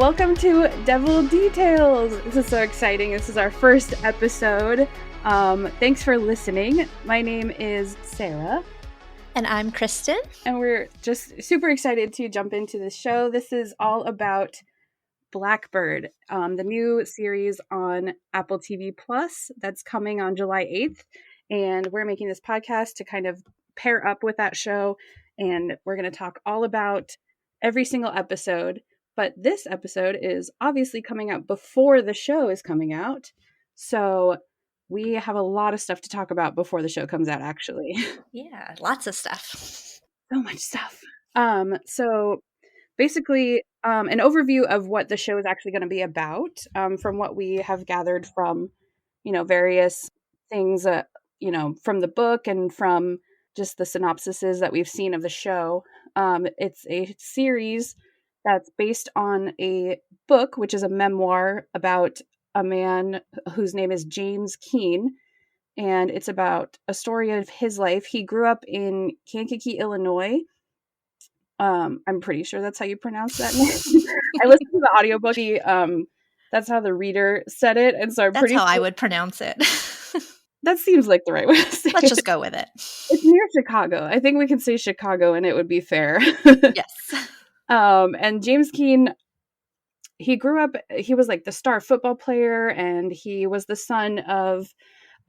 Welcome to Devil Details. This is so exciting. This is our first episode. Thanks for listening. My name is Sarah. And I'm Kristin. And we're just super excited to jump into this show. This is all about Blackbird, the new series on Apple TV Plus that's coming on July 8th. And we're making this podcast to kind of pair up with that show. And we're going to talk all about every single episode. But this episode is obviously coming out before the show is coming out. So we have a lot of stuff to talk about before the show comes out, actually. Yeah, lots of stuff. So much stuff. So basically, an overview of what the show is actually going to be about, from what we have gathered from, various things, from the book and from just the synopsises that we've seen of the show. It's a series that's based on a book, which is a memoir about a man whose name is James Keene. And it's about a story of his life. He grew up in Kankakee, Illinois. I'm pretty sure that's how you pronounce that name. I listened to the audiobook. That's how the reader said it. And so that's how I would pronounce it. That seems like the right way to say it. Let's just go with it. It's near Chicago. I think we can say Chicago and it would be fair. Yes. And James Keene, he grew up, he was like the star football player, and he was the son of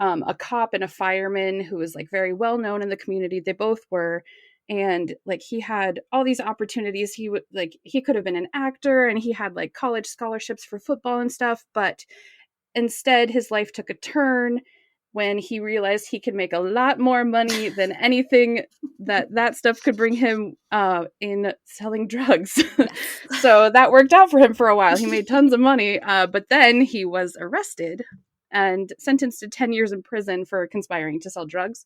a cop and a fireman who was like very well known in the community. They both were. And like he had all these opportunities. He could have been an actor, and he had like college scholarships for football and stuff. But instead, his life took a turn when he realized he could make a lot more money than anything that stuff could bring him in selling drugs. Yes. So that worked out for him for a while. He made tons of money, but then he was arrested and sentenced to 10 years in prison for conspiring to sell drugs.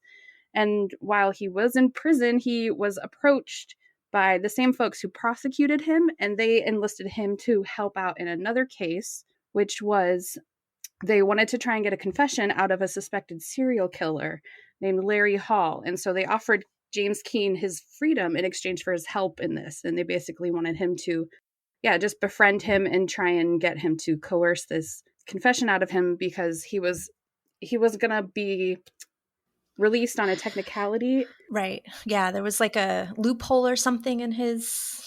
And while he was in prison, he was approached by the same folks who prosecuted him, and they enlisted him to help out in another case, which was they wanted to try and get a confession out of a suspected serial killer named Larry Hall. And so they offered James Keene his freedom in exchange for his help in this. And they basically wanted him to, just befriend him and try and get him to coerce this confession out of him, because he was going to be released on a technicality. Right. Yeah. There was like a loophole or something in his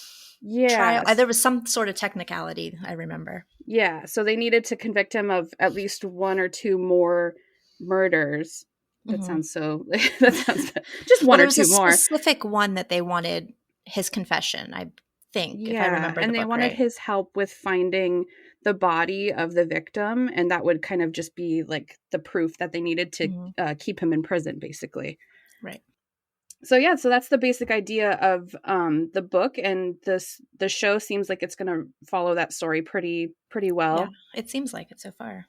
trial. There was some sort of technicality, I remember. Yeah. So they needed to convict him of at least one or two more murders. That sounds just one or two more. There was a specific one that they wanted his confession, I think, if I remember. And they wanted his help with finding the body of the victim, and that would kind of just be like the proof that they needed to keep him in prison, basically. Right. So so that's the basic idea of the book, and the show seems like it's going to follow that story pretty well. Yeah, it seems like it so far.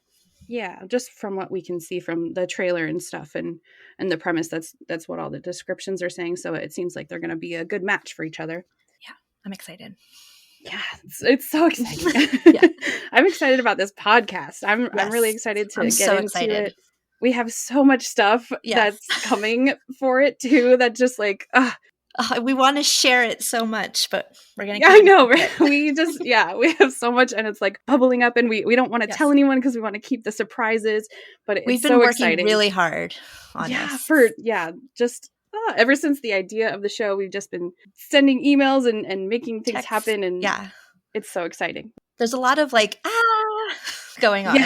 Yeah, just from what we can see from the trailer and stuff, and the premise, that's what all the descriptions are saying. So it seems like they're going to be a good match for each other. Yeah, I'm excited. Yeah, it's so exciting. Yeah. I'm excited about this podcast. I'm really excited to get into it. We have so much stuff that's coming for it too. That just like, we want to share it so much, but we're gonna. I know. We just we have so much, and it's like bubbling up, and we don't want to tell anyone because we want to keep the surprises. But we've been working really hard on this. Ever since the idea of the show, we've just been sending emails and making things happen, and it's so exciting. There's a lot of going on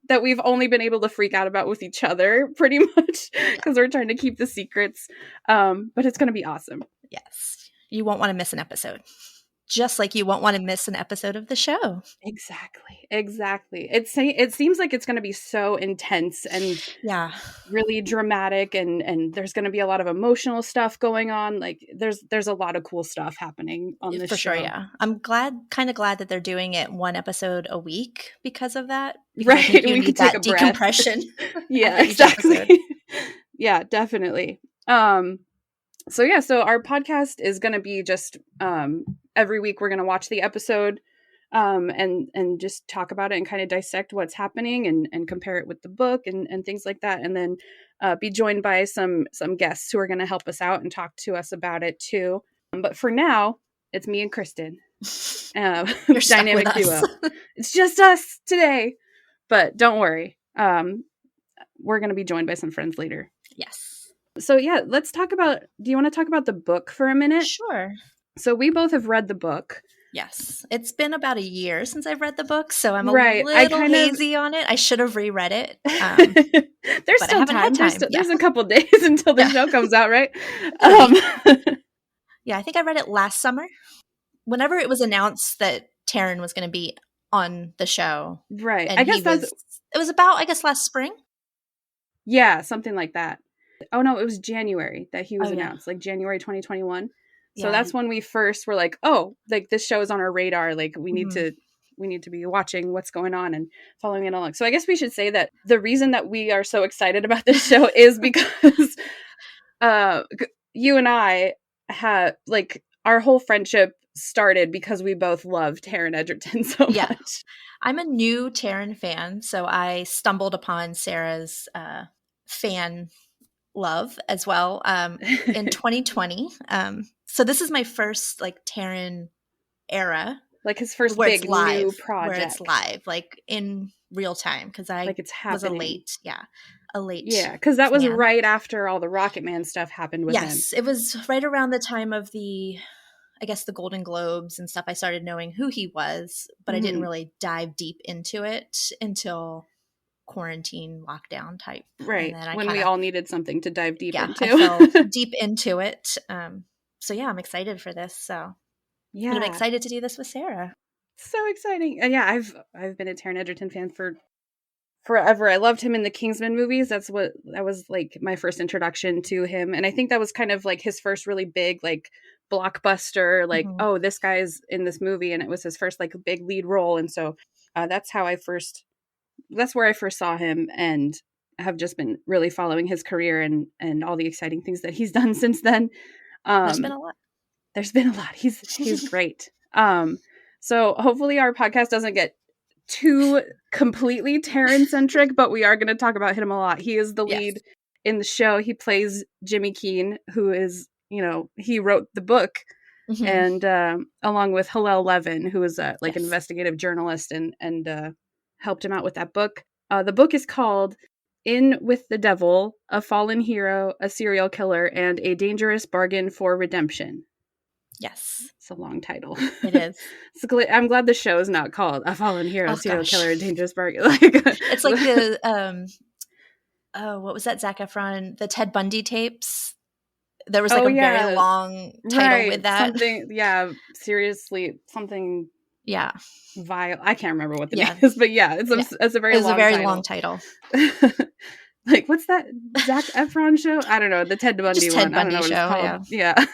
that we've only been able to freak out about with each other pretty much because we're trying to keep the secrets. But it's going to be awesome. Yes. You won't want to miss an episode. Just like you won't want to miss an episode of the show. Exactly. It seems like it's going to be so intense and really dramatic, and there's going to be a lot of emotional stuff going on. Like there's a lot of cool stuff happening on this show. For sure, yeah. I'm kind of glad that they're doing it one episode a week because of that. Because I think you need that decompression. Yeah, exactly. Yeah, definitely. So our podcast is going to be just every week we're going to watch the episode and just talk about it and kind of dissect what's happening and compare it with the book and things like that. And then be joined by some guests who are going to help us out and talk to us about it too. But for now, it's me and Kristin. You're stuck dynamic with us. duo. It's just us today, but don't worry. We're going to be joined by some friends later. Yes. So yeah, let's talk about, do you want to talk about the book for a minute? Sure. So we both have read the book. Yes. It's been about a year since I've read the book, so I'm a Right. little hazy on it. I should have reread it. There's but still I haven't time. had time. There's a couple days until the show comes out, right? Yeah, I think I read it last summer. Whenever it was announced that Taron was going to be on the show. Right. And I guess it was about, I guess, last spring. Yeah, something like that. Oh no, it was January that he was announced, like January 2021. So that's when we first were like, oh, like this show is on our radar. Like we need to be watching what's going on and following it along. So I guess we should say that the reason that we are so excited about this show is because you and I had, like, our whole friendship started because we both love Taron Egerton so much. I'm a new Taron fan, so I stumbled upon Sarah's fan love as well in 2020. So this is my first like Taron era, like his first where big it's live, new project, where it's live, like in real time, because I like it's was a happening. late because that was right after all the Rocket Man stuff happened with him. Yes, it was right around the time of the Golden Globes and stuff. I started knowing who he was, but I didn't really dive deep into it until quarantine lockdown type. Right. And when we all needed something to dive deep into. I fell deep into it. So yeah, I'm excited for this. So yeah, I'm excited to do this with Sarah. So exciting. And yeah, I've been a Taron Egerton fan for forever. I loved him in the Kingsman movies. That was like my first introduction to him. And I think that was kind of like his first really big like blockbuster, like, oh, this guy's in this movie, and it was his first like big lead role. And so that's where I first saw him, and have just been really following his career and all the exciting things that he's done since then. There's been a lot. He's great. So hopefully our podcast doesn't get too completely Taron centric, but we are going to talk about him a lot. He is the lead in the show. He plays Jimmy Keene, who is, he wrote the book, and along with Hillel Levin, who is a like investigative journalist and helped him out with that book. The book is called In with the Devil, A Fallen Hero, a Serial Killer, and a Dangerous Bargain for Redemption. Yes. It's a long title. It is. I'm glad the show is not called A Fallen Hero, Serial Killer, and Dangerous Bargain. It's like the, what was that, Zac Efron? The Ted Bundy tapes? There was like very long title with that. Something, seriously, something vile. I can't remember what the name is, but it's a very long title. Like, what's that Zac Efron show? I don't know. The Ted Bundy one. Ted Bundy I don't know what it's called.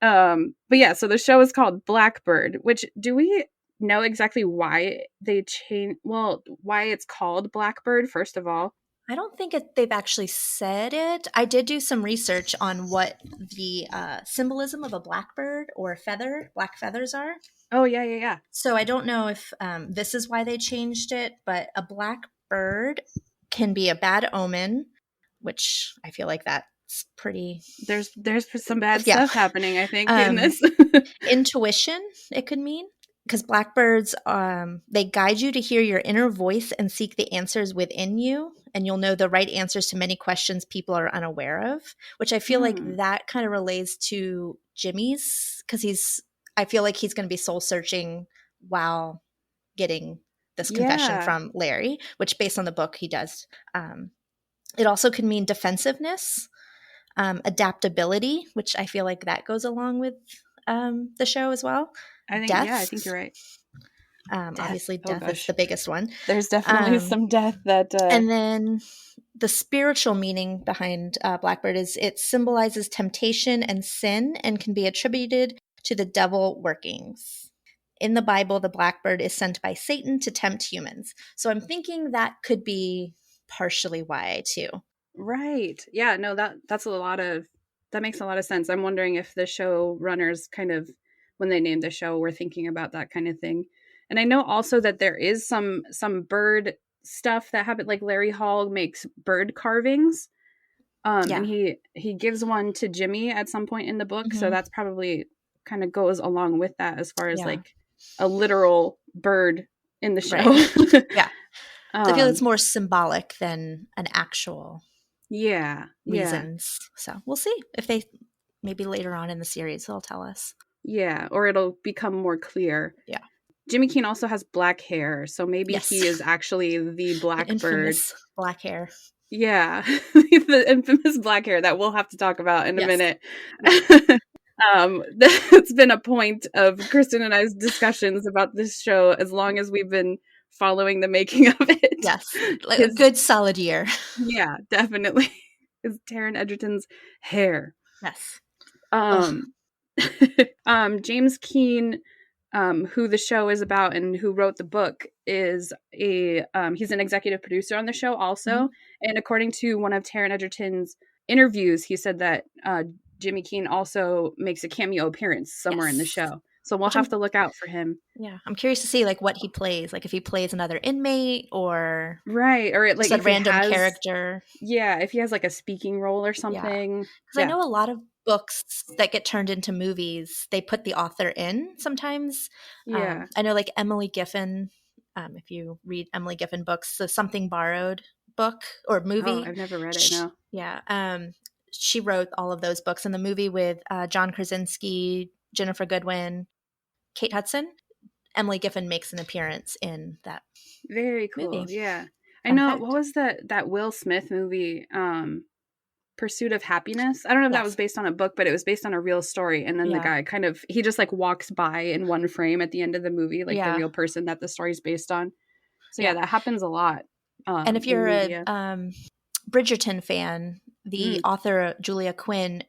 Yeah. But yeah, so the show is called Blackbird, which, do we know exactly why they why it's called Blackbird, first of all? I don't think they've actually said it. I did do some research on what the symbolism of a blackbird or black feathers are. Oh, yeah. So I don't know if this is why they changed it, but a blackbird can be a bad omen, which I feel like that's pretty... There's some bad stuff happening, I think, in this. Intuition, it could mean. Because blackbirds, they guide you to hear your inner voice and seek the answers within you, and you'll know the right answers to many questions people are unaware of, which I feel like that kind of relates to Jimmy's, because I feel like he's going to be soul searching while getting this confession from Larry, which based on the book he does. It also could mean defensiveness, adaptability, which I feel like that goes along with the show as well. I think you're right. Obviously, death is the biggest one. There's definitely some death that... And then the spiritual meaning behind Blackbird is it symbolizes temptation and sin and can be attributed to the devil workings. In the Bible, the blackbird is sent by Satan to tempt humans. So I'm thinking that could be partially why, too. Right. Yeah, no, that makes a lot of sense. I'm wondering if the showrunners kind of, when they named the show, were thinking about that kind of thing. And I know also that there is some bird stuff that happened, like Larry Hall makes bird carvings. And he gives one to Jimmy at some point in the book. So that's probably kind of goes along with that as far as Yeah. like a literal bird in the show. Right. Yeah. So I feel it's Um, more symbolic than an actual yeah. reasons. So we'll see if they maybe later on in the series they'll tell us. Yeah. Or it'll become more clear. Yeah. Jimmy Keene also has black hair, so maybe Yes. he is actually the The blackbird. infamous black hair. Yeah, the infamous black hair that we'll have to talk about in a Yes. minute. Yeah. That's been a point of Kristin and I's discussions about this show as long as we've been following the making of it. Yes. Like a His, good solid year. yeah, definitely. Is Taron Egerton's hair. Yes. Um, James Keene, who the show is about and who wrote the book, is he's an executive producer on the show also. Mm-hmm. And according to one of Taron Egerton's interviews, he said that Jimmy Keene also makes a cameo appearance somewhere in the show. So we'll have to look out for him. Yeah, I'm curious to see like what he plays, like if he plays another inmate or right, or just like a random character. Yeah, if he has like a speaking role or something. Because I know a lot of books that get turned into movies, they put the author in sometimes. Yeah, I know like Emily Giffin. If you read Emily Giffin books, the Something Borrowed book or movie. Oh, I've never read it. No. Yeah. She wrote all of those books, and the movie with John Krasinski, Ginnifer Goodwin, Kate Hudson. Emily Giffin makes an appearance in that. Very cool. Movie. Yeah. I Fun know. fact. What was that Will Smith movie, Pursuit of Happiness? I don't know if that was based on a book, but it was based on a real story. And then the guy he just like walks by in one frame at the end of the movie, like the real person that the story's based on. So yeah, that happens a lot. And if you're a Bridgerton fan, the author Julia Quinn,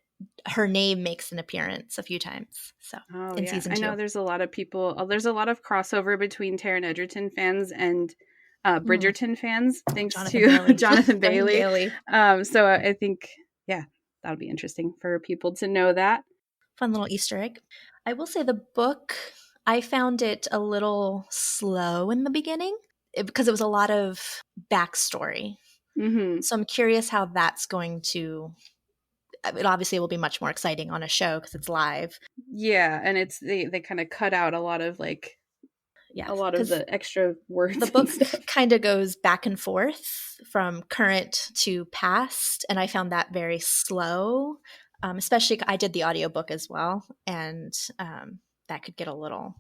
her name makes an appearance a few times. So in season 2. I know there's a lot of people. There's a lot of crossover between Taron Egerton fans and Bridgerton fans, thanks to Jonathan Bailey. So I think, that'll be interesting for people to know that. Fun little Easter egg. I will say the book, I found it a little slow in the beginning because it was a lot of backstory. Mm-hmm. So I'm curious how that's going to. It obviously will be much more exciting on a show because it's live. Yeah, and it's they kind of cut out a lot of like a lot of the extra words. The book kind of goes back and forth from current to past, and I found that very slow. Especially, I did the audiobook as well, and that could get a little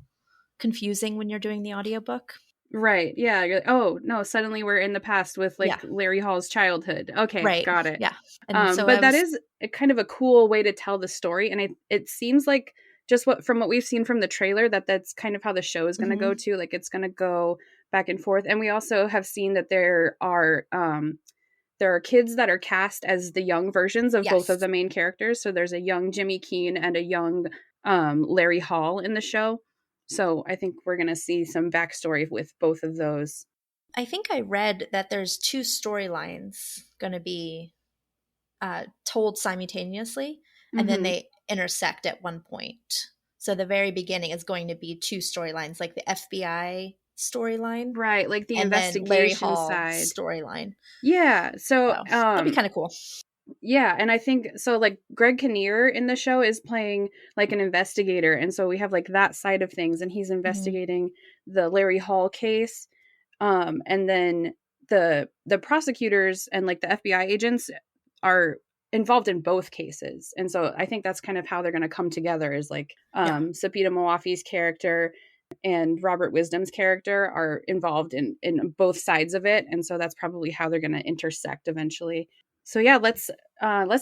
confusing when you're doing the audiobook. Right. Yeah. You're like, oh no! Suddenly we're in the past with like Larry Hall's childhood. Okay, right. Got it. Yeah. And so but that is a kind of a cool way to tell the story, and it seems like just from what we've seen from the trailer that's kind of how the show is going to go to. Like it's going to go back and forth, and we also have seen that there are kids that are cast as the young versions of both of the main characters. So there's a young Jimmy Keene and a young Larry Hall in the show. So I think we're going to see some backstory with both of those. I think I read that there's 2 storylines going to be told simultaneously, and then they intersect at one point. So the very beginning is going to be 2 storylines, like the FBI storyline. Right, like the and investigation then Larry Hall side. Storyline. Yeah, so that'd be kind of cool. Yeah, and I think so like Greg Kinnear in the show is playing like an investigator, and so we have like that side of things, and he's investigating the Larry Hall case. And then the prosecutors and like the FBI agents are involved in both cases. And so I think that's kind of how they're going to come together is like Sapita Moafi's character and Robert Wisdom's character are involved in both sides of it. And so that's probably how they're going to intersect eventually. So yeah, let's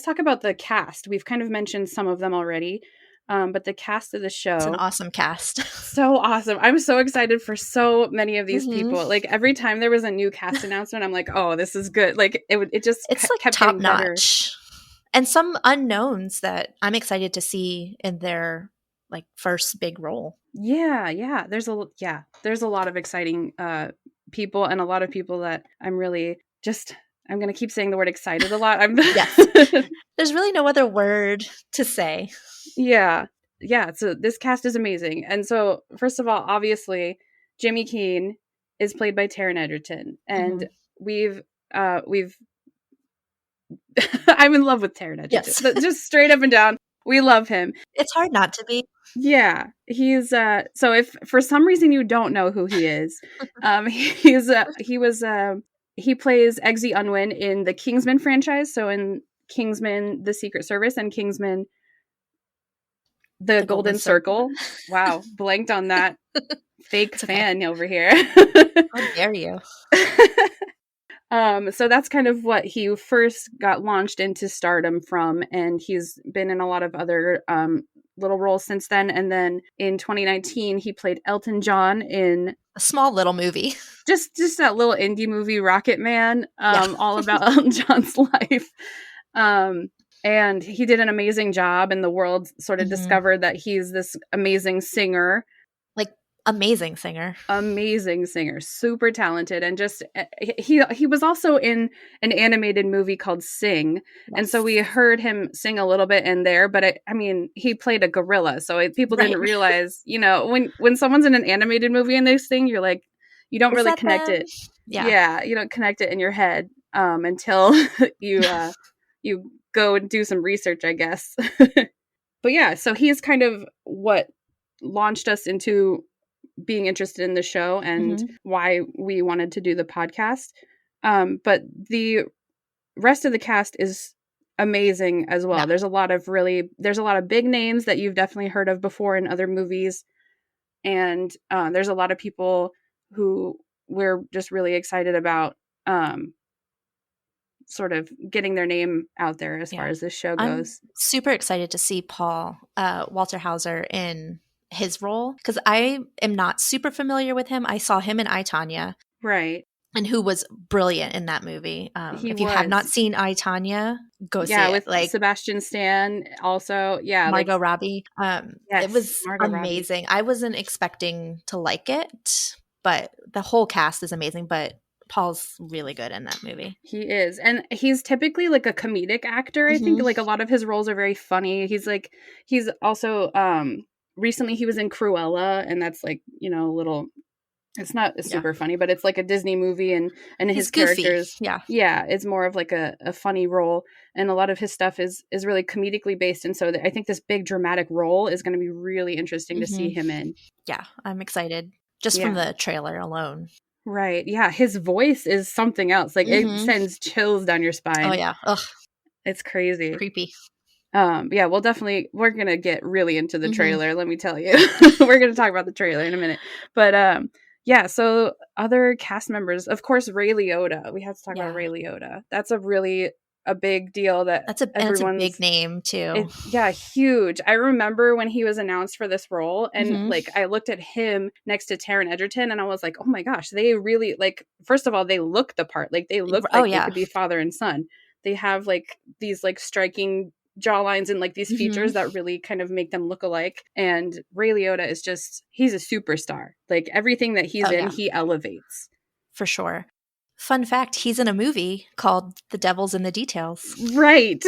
talk about the cast. We've kind of mentioned some of them already. But the cast of the show. It's an awesome cast. So awesome. I'm so excited for so many of these people. Like every time there was a new cast announcement, I'm like, oh, this is good. Like it's like top notch. And some unknowns that I'm excited to see in their like first big role. Yeah. There's a lot of exciting people and a lot of people that I'm really I'm going to keep saying the word excited a lot. Yes. There's really no other word to say. Yeah. So this cast is amazing. And so, first of all, obviously, Jimmy Keene is played by Taron Egerton. And we've I'm in love with Taron Egerton. Yes. Just straight up and down. We love him. It's hard not to be. Yeah, he's so if for some reason you don't know who he is, he's he plays Eggsy Unwin in the Kingsman franchise, so in Kingsman The Secret Service and Kingsman The The Golden Golden Circle. Wow, blanked on that. Fake It's okay. fan over here. How dare you? So that's kind of what he first got launched into stardom from, and he's been in a lot of other little roles since then. And then in 2019, he played Elton John in A small little movie. just that little indie movie, Rocket Man, Yeah. all about Elton John's life. And he did an amazing job, and the world sort of discovered that he's this amazing singer. Amazing singer, Super talented, and just he was also in an animated movie called Sing, Yes. and so we heard him sing a little bit in there. But I mean, he played a gorilla, so people didn't realize, when someone's in an animated movie and they sing, you're like, you don't really connect them? it. Yeah, you don't connect it in your head until you you go and do some research, I guess. But yeah, so he's kind of what launched us into being interested in the show and why we wanted to do the podcast. But the rest of the cast is amazing as well. Yeah. There's a lot of big names that you've definitely heard of before in other movies. And there's a lot of people who we're just really excited about sort of getting their name out there as far as this show goes. I'm super excited to see Paul Walter Hauser in his role, because I am not super familiar with him. I saw him in I, Tonya. Right. And who was brilliant in that movie. If you have not seen I, Tonya, go see it. With Sebastian Stan also. Yeah. Margot Robbie. Yes, it was Margot amazing. Robbie. I wasn't expecting to like it, but the whole cast is amazing. But Paul's really good in that movie. He is. And he's typically like a comedic actor. I think like a lot of his roles are very funny. He's also recently he was in Cruella, and that's like, a little, it's not super funny, but it's like a Disney movie, and his goofy. characters. Yeah. It's more of like a funny role. And a lot of his stuff is really comedically based. And so I think this big dramatic role is going to be really interesting to see him in. Yeah. I'm excited just from the trailer alone. Right. Yeah. His voice is something else. Like it sends chills down your spine. Oh yeah. Ugh. It's crazy. Creepy. Yeah, we're going to get really into the trailer. Let me tell you, we're going to talk about the trailer in a minute, but, yeah. So other cast members, of course, Ray Liotta, we have to talk about Ray Liotta. That's a big deal that's a big name too. Huge. I remember when he was announced for this role, and like, I looked at him next to Taron Egerton, and I was like, oh my gosh, they really, like, first of all, they look the part. Like, they look like they could be father and son. They have like these like striking jawlines and like these features that really kind of make them look alike. And Ray Liotta is he's a superstar. Like, everything that he's in, he elevates. For sure. Fun fact, he's in a movie called The Devil's in the Details. Right.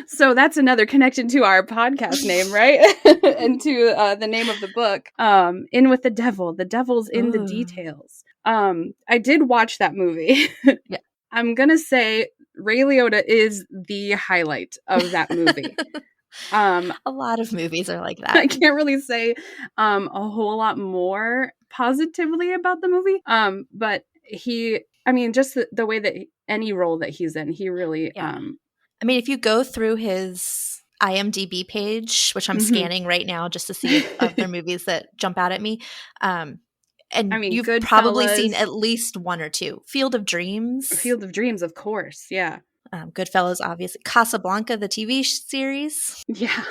So that's another connection to our podcast name, right? And to the name of the book. In with the Devil. The Devil's in the Details. I did watch that movie. Yeah. I'm going to say Ray Liotta is the highlight of that movie. A lot of movies are like that. I can't really say a whole lot more positively about the movie. But just the way that any role that he's in, he really... if you go through his IMDb page, which I'm scanning right now just to see if other movies that jump out at me, you've probably seen at least one or two. Field of Dreams, of course. Yeah. Goodfellas, obviously. Casablanca, the TV series. Yeah.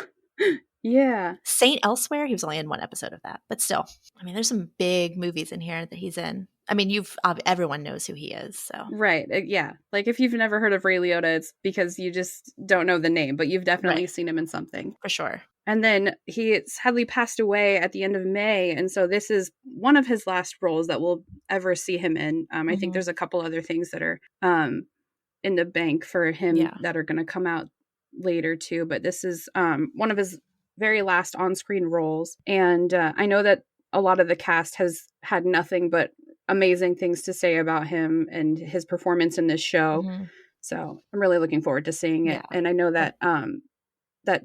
Yeah. Saint Elsewhere. He was only in one episode of that, but still. There's some big movies in here that he's in. Everyone knows who he is. So right. Yeah. Like, if you've never heard of Ray Liotta, it's because you just don't know the name, but you've definitely seen him in something. For sure. And then he sadly passed away at the end of May. And so this is one of his last roles that we'll ever see him in. I think there's a couple other things that are in the bank for him that are going to come out later too. But this is one of his very last on-screen roles. And I know that a lot of the cast has had nothing but amazing things to say about him and his performance in this show. So I'm really looking forward to seeing it. Yeah. And I know that that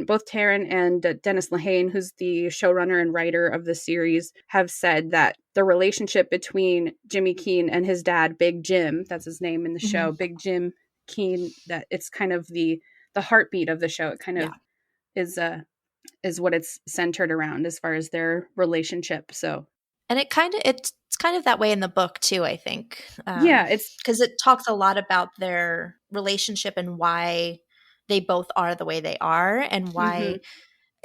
both Taron and Dennis Lehane, who's the showrunner and writer of the series, have said that the relationship between Jimmy Keene and his dad, Big Jim, that's his name in the show, Big Jim Keene, that it's kind of the heartbeat of the show. It kind of is what it's centered around as far as their relationship. So, and it's kind of that way in the book too, I think. Yeah, it's because it talks a lot about their relationship and why they both are the way they are, and why,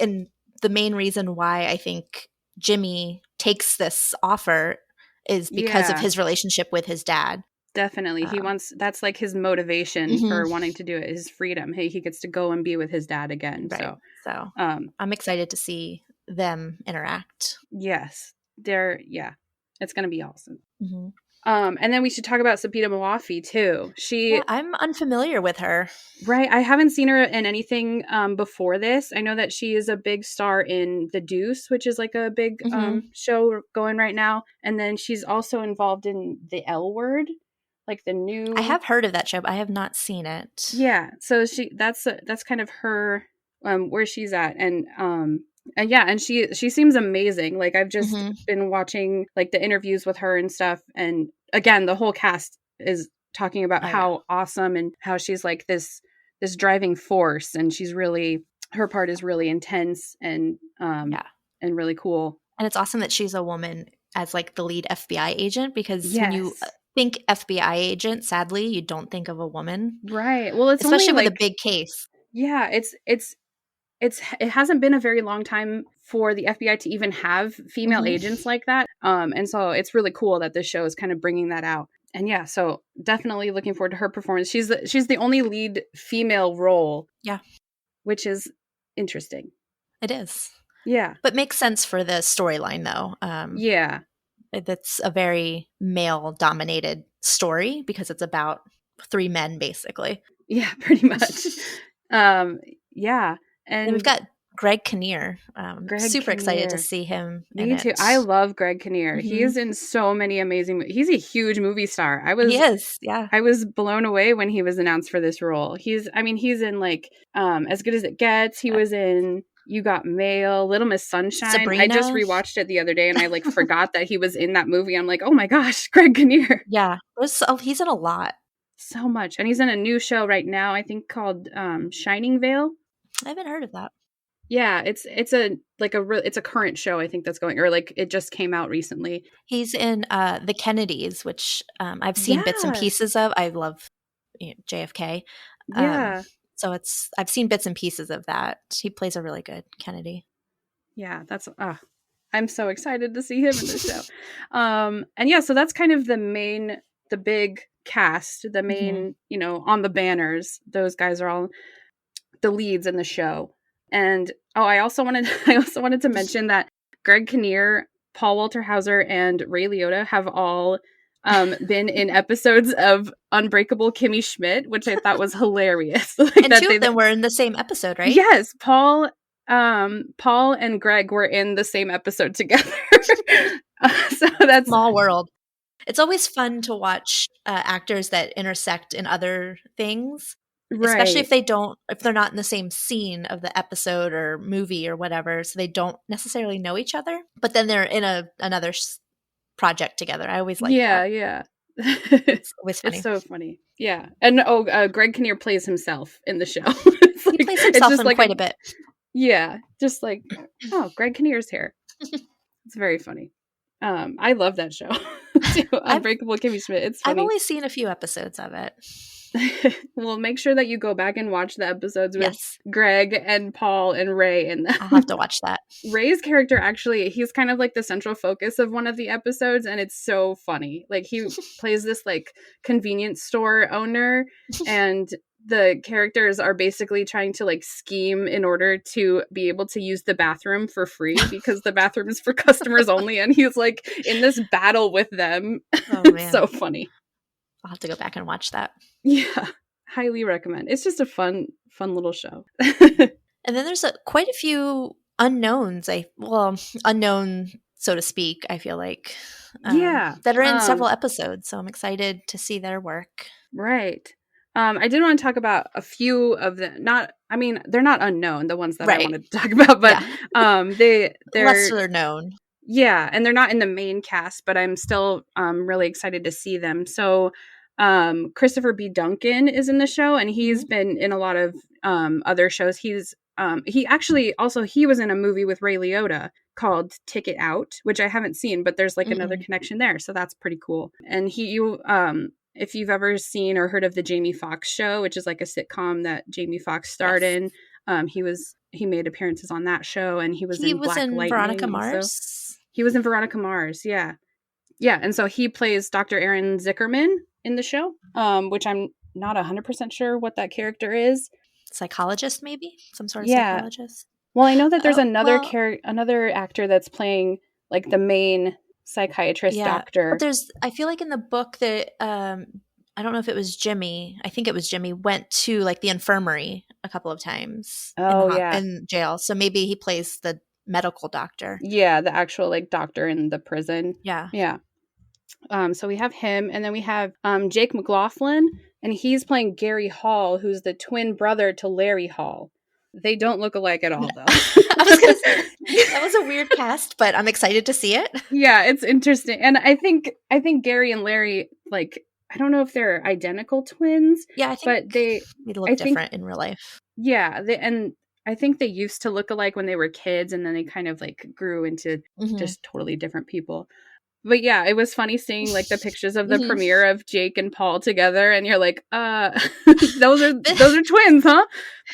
and the main reason why I think Jimmy takes this offer is because of his relationship with his dad. Definitely. He wants, that's like his motivation for wanting to do it, his freedom. He gets to go and be with his dad again. Right. So I'm excited to see them interact. Yes. It's going to be awesome. And then we should talk about Sapita Mawafi too. I'm unfamiliar with her. Right. I haven't seen her in anything before this. I know that she is a big star in The Deuce, which is like a big show going right now. And then she's also involved in The L Word, like the new. I have heard of that show, but I have not seen it. Yeah. So that's kind of her where she's at. And she seems amazing. Like I've just been watching like the interviews with her and stuff, and again the whole cast is talking about how awesome and how she's like this driving force, and her part is really intense and really cool. And it's awesome that she's a woman as like the lead FBI agent, because when you think FBI agent, sadly you don't think of a woman, right? Well, it's especially only with a big case. Yeah, it hasn't been a very long time for the FBI to even have female agents like that. And so it's really cool that this show is kind of bringing that out. And yeah, so definitely looking forward to her performance. She's the only lead female role. Yeah. Which is interesting. It is. Yeah. But makes sense for the storyline though. Yeah. That's a very male dominated story because it's about 3 men basically. Yeah, pretty much. Yeah. And we've got Greg Kinnear. Super excited to see him. Me too. I love Greg Kinnear. He is in so many amazing. He's a huge movie star. He is. Yeah. I was blown away when he was announced for this role. He's in like As Good as It Gets. He was in You Got Mail, Little Miss Sunshine. Sabrina. I just rewatched it the other day and I like forgot that he was in that movie. I'm like, oh my gosh, Greg Kinnear. Yeah, he's in a lot. So much, and he's in a new show right now. I think called Shining Vale. I haven't heard of that. Yeah, it's a current show, I think, that's going, or like it just came out recently. He's in The Kennedys, which I've seen bits and pieces of. I love JFK. Yeah. So I've seen bits and pieces of that. He plays a really good Kennedy. Yeah, I'm so excited to see him in the show. And yeah, so that's kind of the big cast, the main, on the banners. Those guys are all the leads in the show. And I also wanted to mention that Greg Kinnear, Paul Walter Hauser, and Ray Liotta have all been in episodes of Unbreakable Kimmy Schmidt, which I thought was hilarious. Like and two of them were in the same episode, right? Yes, Paul and Greg were in the same episode together. So that's small world. It's always fun to watch actors that intersect in other things. Right. Especially if they're not in the same scene of the episode or movie or whatever, so they don't necessarily know each other, but then they're in another project together. I always like that. Yeah. It's always funny. It's so funny. Yeah. And Greg Kinnear plays himself in the show. He plays himself in quite a bit. Yeah. Just like, Greg Kinnear's here. It's very funny. I love that show. Unbreakable Kimmy Schmidt. It's funny. I've only seen a few episodes of it. Well, make sure that you go back and watch the episodes with Greg and Paul and Ray. And I'll have to watch that. Ray's character, actually, he's kind of like the central focus of one of the episodes, and it's so funny. Like, he plays this like convenience store owner, and the characters are basically trying to like scheme in order to be able to use the bathroom for free because the bathroom is for customers only, and he's like in this battle with them. Oh man. It's so funny. I'll have to go back and watch that. Yeah, highly recommend. It's just a fun little show. And then there's quite a few unknowns. Unknown, so to speak, I feel like. That are in several episodes. So I'm excited to see their work. Right. I did want to talk about a few of the they're not unknown, the ones that I Right. wanted to talk about, but Yeah. they're Lesser known. yeah, and they're not in the main cast, but I'm still really excited to see them. So Christopher B. Duncan is in the show, and he's been in a lot of other shows. He actually also he was in a movie with Ray Liotta called Ticket Out, which I haven't seen, but there's like another connection there, so that's pretty cool. And if you've ever seen or heard of the Jamie Foxx show, which is like a sitcom that Jamie Foxx starred in, he made appearances on that show, and he was in was Black in Veronica Lightning also. Mars. He was in Veronica Mars, yeah. Yeah, and so he plays Dr. Aaron Zickerman in the show, which I'm not 100% sure what that character is. Psychologist, maybe? Some sort of Yeah. psychologist? Well, I know that there's Oh, another well, another actor that's playing like the main psychiatrist yeah. doctor. But I feel like in the book that, I don't know if it was Jimmy. I think it was Jimmy went to like the infirmary a couple of times Oh, yeah. in jail. So maybe he plays the medical doctor. Yeah, the actual like doctor in the prison. Yeah. Yeah. So we have him, and then we have Jake McLaughlin, and he's playing Gary Hall, who's the twin brother to Larry Hall. They don't look alike at all, though. I was going to say, that was a weird cast, but I'm excited to see it. Yeah, it's interesting. And I think Gary and Larry, like, I don't know if they're identical twins. Yeah, I think but they look different in real life. Yeah, and I think they used to look alike when they were kids, and then they kind of like grew into just totally different people. But yeah, it was funny seeing like the pictures of the premiere of Jake and Paul together, and you're like, those are twins, huh?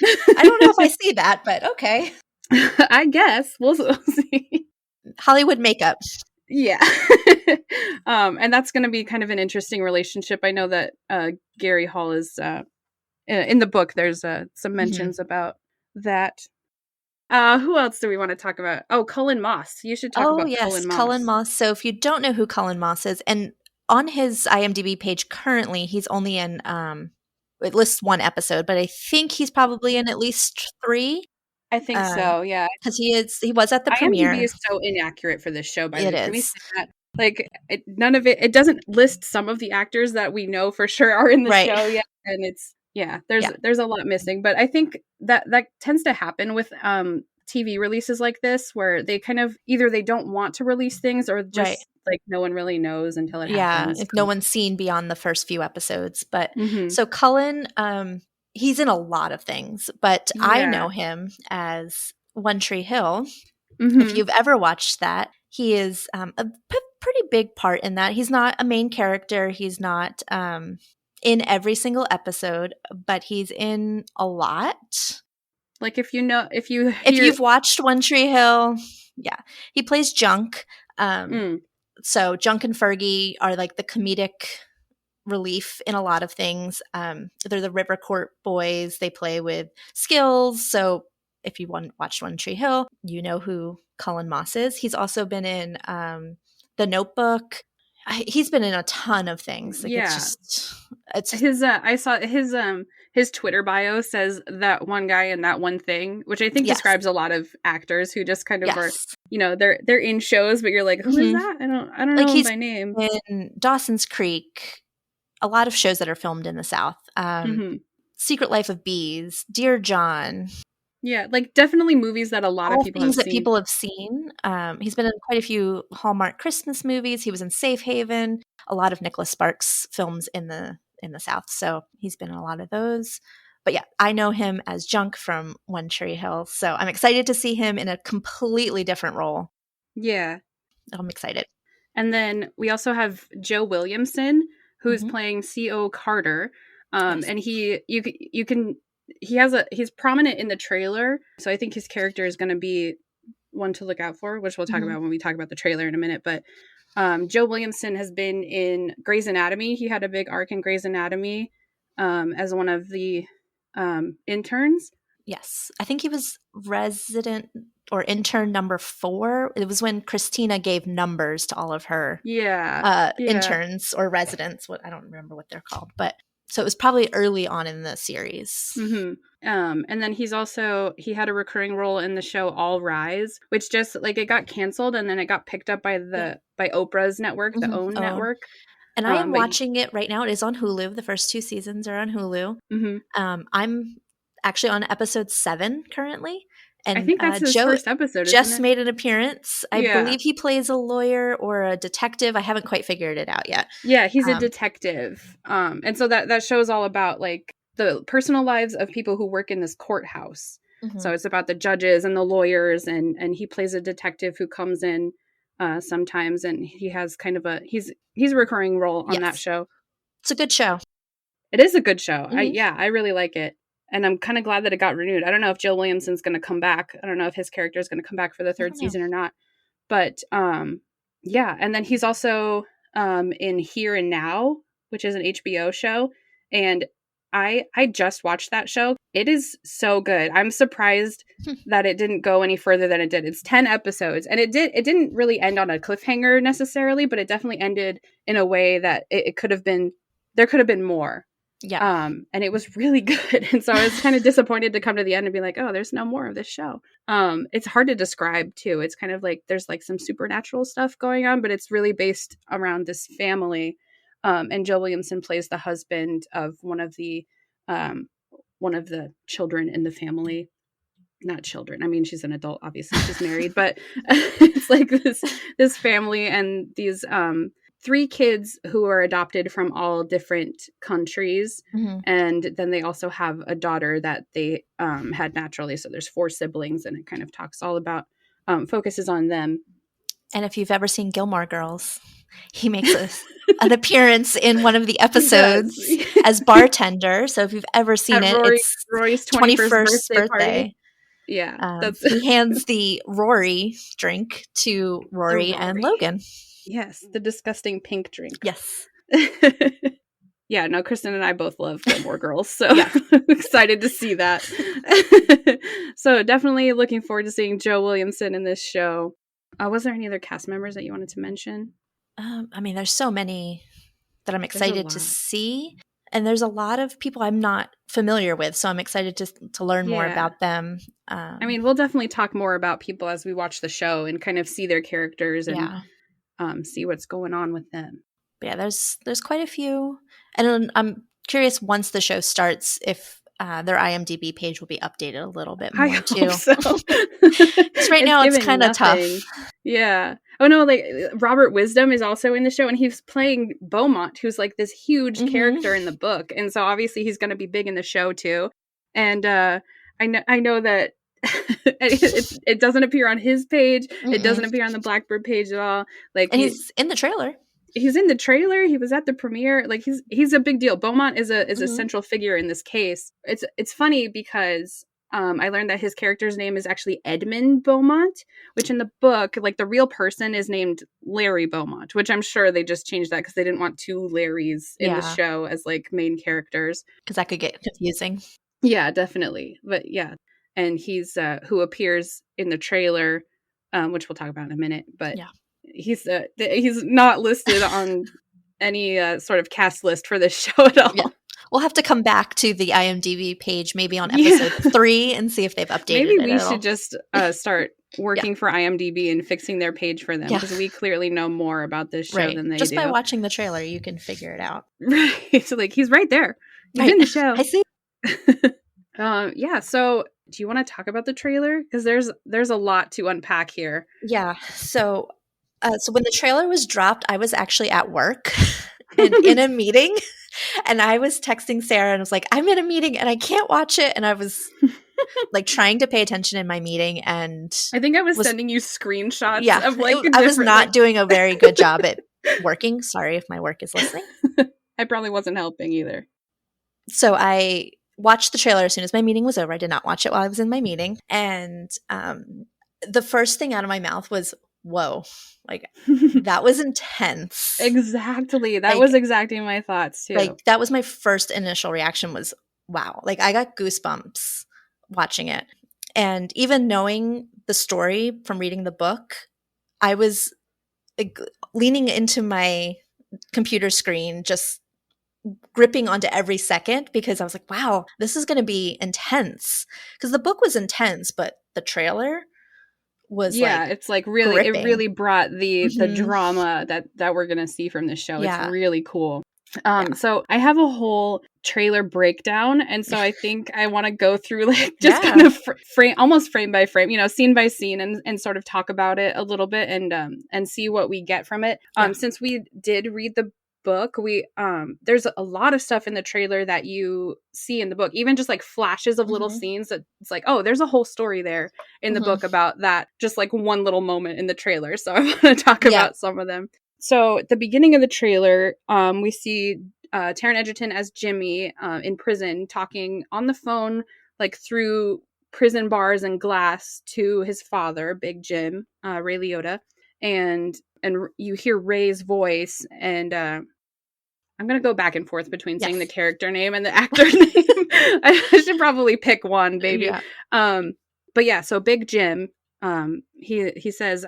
I don't know if I see that, but okay. I guess we'll see. Hollywood makeup. Yeah. And that's going to be kind of an interesting relationship. I know that Gary Hall is in the book. There's some mentions about that. Who else do we want to talk about? Oh, Cullen Moss. You should talk about Cullen Moss. Cullen Moss. So if you don't know who Cullen Moss is, and on his IMDb page currently, he's only in it lists one episode, but I think he's probably in at least 3. I think so, yeah. Because he was at the premiere. IMDb is so inaccurate for this show, by the way. Can we is. say that? Like, none of it doesn't list some of the actors that we know for sure are in the show yet, and it's there's a lot missing. But I think that tends to happen with TV releases like this, where they kind of either they don't want to release things, or just like no one really knows until it happens. If no one's seen beyond the first few episodes. But so Cullen, he's in a lot of things, but I know him as One Tree Hill. If you've ever watched that, he is a pretty big part in that. He's not a main character. He's not in every single episode, but he's in a lot. Like if you've watched One Tree Hill, he plays Junk. So Junk and Fergie are like the comedic relief in a lot of things. They're the River Court boys. They play with skills. So if you watched One Tree Hill, you know who Cullen Moss is. He's also been in The Notebook. He's been in a ton of things. Like it's his I saw his Twitter bio says that one guy in that one thing, which I think describes a lot of actors who just kind of are, they're in shows, but you're like, who is that? I don't know him by name. In Dawson's Creek, a lot of shows that are filmed in the South. Secret Life of Bees, Dear John. Yeah, like definitely movies that a lot of people have seen. People have seen. He's been in quite a few Hallmark Christmas movies. He was in Safe Haven. A lot of Nicholas Sparks films in the South. So he's been in a lot of those. But yeah, I know him as Junk from One Tree Hill. So I'm excited to see him in a completely different role. Yeah. I'm excited. And then we also have Joe Williamson, who's playing C.O. Carter. And he's prominent in the trailer, so I think his character is going to be one to look out for, which we'll talk about when we talk about the trailer in a minute. But Joe Williamson has been in Grey's Anatomy. He had a big arc in Grey's Anatomy as one of the interns. Yes, I think he was resident or intern number 4. It was when Christina gave numbers to all of her interns or residents. I don't remember what they're called, but so it was probably early on in the series. And then he had a recurring role in the show All Rise, which just like it got canceled and then it got picked up by by Oprah's network, the OWN network. And I am But watching it right now. It is on Hulu. The first 2 seasons are on Hulu. mhm. I'm actually on episode 7 currently. I And think that's his Joe first episode, isn't just it? made an appearance. I Yeah. believe he plays a lawyer or a detective. I haven't quite figured it out yet. Yeah, he's a Um, detective. And so that show's all about like the personal lives of people who work in this courthouse. mhm. So it's about the judges and the lawyers, and he plays a detective who comes in sometimes, and he has kind of he's a recurring role on that Yes. show. It's a good show. It is a good show. Mhm. I really like it. And I'm kind of glad that it got renewed. I don't know if Joe Williamson's going to come back. I don't know if his character is going to come back for the I third don't know. season or not. But yeah, and then he's also in Here and Now, which is an HBO show, and I just watched that show. It is so good. I'm surprised that it didn't go any further than it did. It's 10 episodes, and it didn't really end on a cliffhanger necessarily, but it definitely ended in a way that it could have been, there could have been more. Yeah. And it was really good. And so I was kind of disappointed to come to the end and be like, oh, there's no more of this show. It's hard to describe too. It's kind of like there's like some supernatural stuff going on, but it's really based around this family. And Joe Williamson plays the husband of um, one of the children in the family. Not children. I mean, she's an adult, obviously. She's married, but it's like this family and these 3 kids who are adopted from all different countries. Mhm. And then they also have a daughter that they had naturally. So there's 4 siblings, and it kind of talks all about, focuses on them. And if you've ever seen Gilmore Girls, he makes an appearance in one of the He does. episodes as bartender. So if you've ever seen At it, it's Rory's 21st birthday party. birthday. Yeah. That's He hands the Rory drink to Rory and Logan. Yes, the disgusting pink drink. Yes. Yeah, no, Kristin and I both love Gilmore Girls, so Yeah. I'm excited to see that. So definitely looking forward to seeing Joe Williamson in this show. Was there any other cast members that you wanted to mention? I mean, there's so many that I'm There's a excited to lot. see. And there's a lot of people I'm not familiar with, so I'm excited to learn more Yeah. about them. I mean, we'll definitely talk more about people as we watch the show and kind of see their characters and yeah. see what's going on with them. But yeah, there's quite a few. And I'm curious once the show starts if their IMDb page will be updated a little bit more I too. hope so. Because right now it's given kind of tough. nothing. Yeah. Oh no, like Robert Wisdom is also in the show, and he's playing Beaumont, who's like this huge Mhm. character in the book, and so obviously he's going to be big in the show too. And I know that it doesn't appear on his page. It doesn't appear on the Blackbird page at all. Like, And he's in the trailer. He's in the trailer. He was at the premiere. Like he's a big deal. Beaumont is a Mhm. central figure in this case. It's funny because I learned that his character's name is actually Edmund Beaumont, which in the book, like the real person is named Larry Beaumont, which I'm sure they just changed that because they didn't want 2 Larrys in the Yeah. show as like main characters. Because that could get confusing. Yeah, definitely. But yeah, and he's who appears in the trailer, which we'll talk about in a minute. But Yeah. he's not listed on any sort of cast list for this show at all. Yeah. We'll have to come back to the IMDb page maybe on episode 3 and see if they've updated Maybe it we at all. should just start working for IMDb and fixing their page for them, because we clearly know more about this show than they Just do. by watching the trailer, you can figure it out. Right. So like he's right there. He's in the show. I see. Yeah. So do you want to talk about the trailer? Because there's a lot to unpack here. Yeah. So when the trailer was dropped, I was actually at work and in a meeting, and I was texting Sarah and I was like, I'm in a meeting and I can't watch it. And I was like trying to pay attention in my meeting, and I think I was sending you screenshots. Yeah, of like I was not doing a very good job at working. Sorry if my work is listening. I probably wasn't helping either. So I watched the trailer as soon as my meeting was over. I did not watch it while I was in my meeting. And the first thing out of my mouth was, whoa, like that was intense. Exactly. That was exactly my thoughts too. Like that was my first initial reaction was, wow. Like I got goosebumps watching it. And even knowing the story from reading the book, I was like, leaning into my computer screen, just gripping onto every second, because I was like, wow, this is going to be intense. Because the book was intense, but the trailer was Yeah, like it's like really, it gripping. really brought the Mhm. drama that we're gonna see from this show. It's Yeah. really cool. Yeah. So I have a whole trailer breakdown, and so I think I want to go through like just kind Yeah. of frame, almost frame by frame, you know, scene by scene, and sort of talk about it a little bit, and see what we get from it. Yeah. Since we did read the book, we there's a lot of stuff in the trailer that you see in the book, even just like flashes of little Mhm. scenes that it's like, oh, there's a whole story there in the Mhm. book about that, just like one little moment in the trailer. So I want to talk Yeah. about some of them. So at the beginning of the trailer, we see Taron Egerton as Jimmy in prison, talking on the phone, like through prison bars and glass, to his father, Big Jim, Ray Liotta, and you hear Ray's voice, and I'm gonna go back and forth between saying the Yes. character name and the actor name. I should probably pick one, baby. Yeah. But yeah, so Big Jim, he says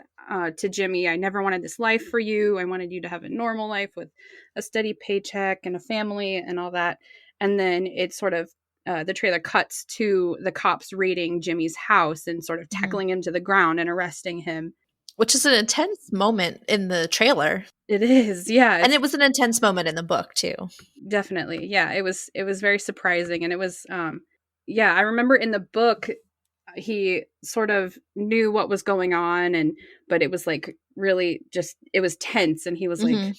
to Jimmy, "I never wanted this life for you. I wanted you to have a normal life with a steady paycheck and a family and all that." And then it sort of the trailer cuts to the cops raiding Jimmy's house and sort of Mhm. tackling him to the ground and arresting him. Which is an intense moment in the trailer. It is, yeah. And it was an intense moment in the book too. Definitely. Yeah, it was very surprising, and it was yeah, I remember in the book he sort of knew what was going on, and but it was like really just, it was tense, and he was like, Mhm.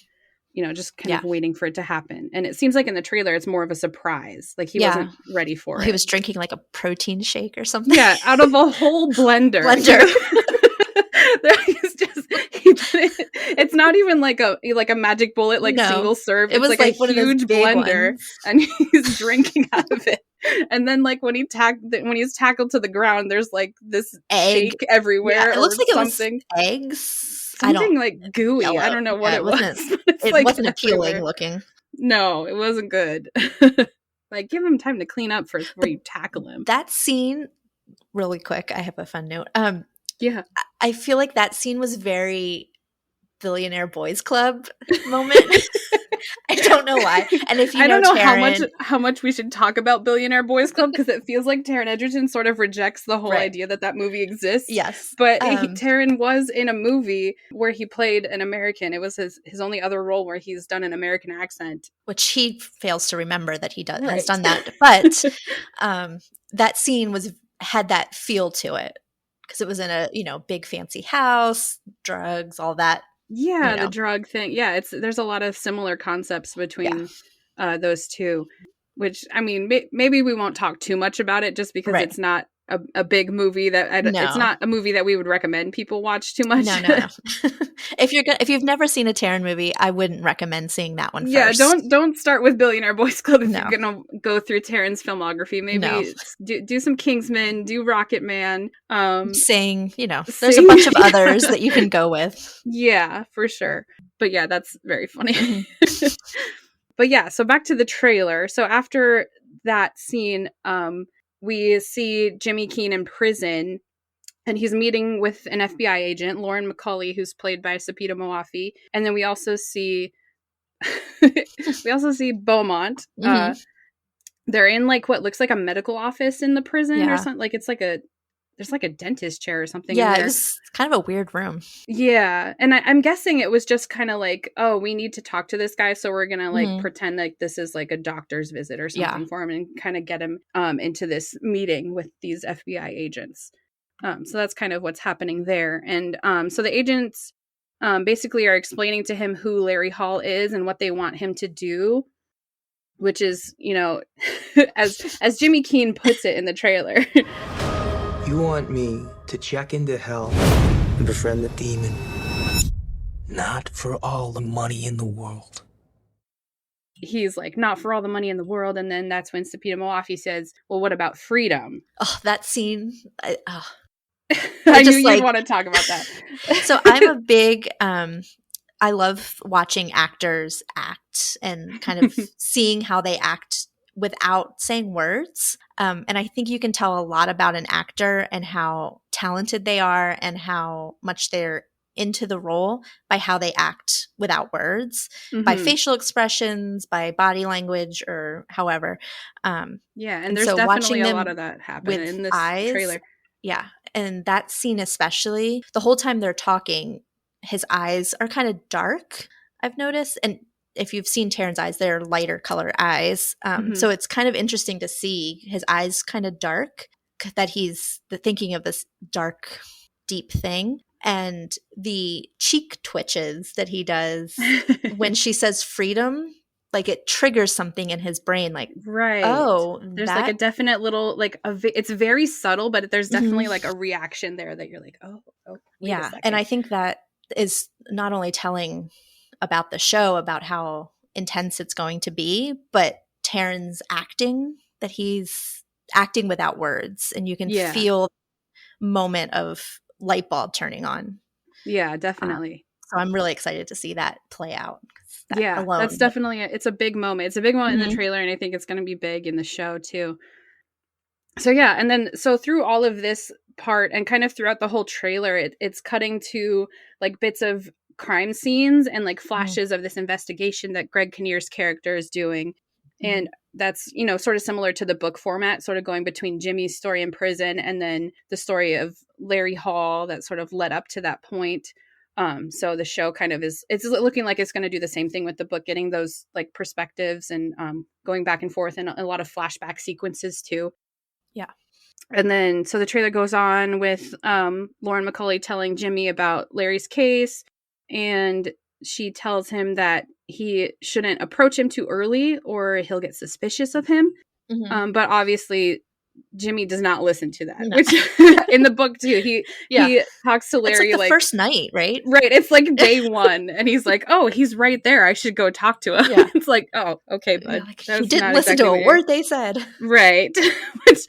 you know, just kind Yeah. of waiting for it to happen. And it seems like in the trailer it's more of a surprise. Like he Yeah. wasn't ready for He it. was drinking like a protein shake or something. Yeah, out of a whole blender. Blender. It's just, he put it, it's not even like a magic bullet, like No. single serve. It It's was like a like one of those huge big blender, ones. and he's drinking out of it. And then like when he's tackled to the ground, there's like this Egg. shake everywhere, Yeah, it or looks like something. it was eggs. I don't Something like gooey. I yellow. don't know what Yeah, it was. It's it like wasn't appealing everywhere. looking. No, it wasn't good. Like, give him time to clean up first before you tackle him. That scene, really quick, I have a fun note. Yeah. I feel like that scene was very Billionaire Boys Club moment. I don't know why. And if you I know don't know Taron, how much we should talk about Billionaire Boys Club, because it feels like Taron Egerton sort of rejects the whole right. idea that movie exists. Yes. But Taron was in a movie where he played an American. It was his only other role where he's done an American accent, which he fails to remember that he has right. done that. But that scene had that feel to it, because it was in a big fancy house, drugs, all that. Yeah, the drug thing. Yeah, there's a lot of similar concepts between those two, which, I mean, maybe we won't talk too much about it, just because it's not a big movie that it's not a movie that we would recommend people watch too much. No. If you've never seen a Taron movie, I wouldn't recommend seeing that one first. Yeah, don't start with Billionaire Boys Club if you're gonna go through Taron's filmography. Maybe do some Kingsman, do Rocket Man, Sing. There's a bunch of others that you can go with. Yeah, for sure. But yeah, that's very funny. But yeah, so back to the trailer. So after that scene, we see Jimmy Keene in prison, and he's meeting with an FBI agent, Lauren McCauley, who's played by Sepideh Moafi. And then we also see Beaumont. Mm-hmm. They're in like what looks like a medical office in the prison or something. Like it's like there's like a dentist chair or something in there. Yeah, it was kind of a weird room. Yeah, and I'm guessing it was just kind of like, oh, we need to talk to this guy, so we're gonna like pretend like this is like a doctor's visit or something for him, and kind of get him into this meeting with these FBI agents. So that's kind of what's happening there. And so the agents basically are explaining to him who Larry Hall is and what they want him to do, which is, as Jimmy Keene puts it in the trailer. You want me to check into hell and befriend the demon. Not for all the money in the world. He's like, not for all the money in the world. And then that's when Sepideh Moafi says, well, what about freedom? Oh, that scene. I knew you'd want to talk about that. So I'm a big, I love watching actors act and kind of seeing how they act without saying words. And I think you can tell a lot about an actor and how talented they are and how much they're into the role by how they act without words, by facial expressions, by body language, or however. And there's definitely a lot of that happening in this trailer. Yeah. And that scene especially, the whole time they're talking, his eyes are kind of dark, I've noticed. And if you've seen Taron's eyes, they're lighter color eyes. So it's kind of interesting to see his eyes kind of dark, that he's thinking of this dark, deep thing. And the cheek twitches that he does when she says freedom, like it triggers something in his brain, like, right. Oh, there's like a definite little, like it's very subtle, but there's definitely like a reaction there that you're like, oh wait a second. And I think that is not only telling about the show, about how intense it's going to be, but Taron's acting, that he's acting without words, and you can feel moment of light bulb turning on. Yeah, definitely. So I'm really excited to see that play out. That's definitely it's a big moment. It's a big moment in the trailer, and I think it's going to be big in the show too. So yeah, and then so through all of this part and kind of throughout the whole trailer, it's cutting to like bits of crime scenes and like flashes of this investigation that Greg Kinnear's character is doing. And that's, you know, sort of similar to the book format, sort of going between Jimmy's story in prison and then the story of Larry Hall that sort of led up to that point. So the show kind of it's looking like it's going to do the same thing with the book, getting those like perspectives and going back and forth, and a lot of flashback sequences too. Yeah. And then so the trailer goes on with Lauren McCauley telling Jimmy about Larry's case, and she tells him that he shouldn't approach him too early or he'll get suspicious of him. But obviously Jimmy does not listen to that, which in the book too, he talks to Larry it's like the first night, right? Right. It's like day one. And he's like, oh, he's right there. I should go talk to him. Yeah. It's like, oh, okay, bud. You didn't listen to a word they said. Right. Which,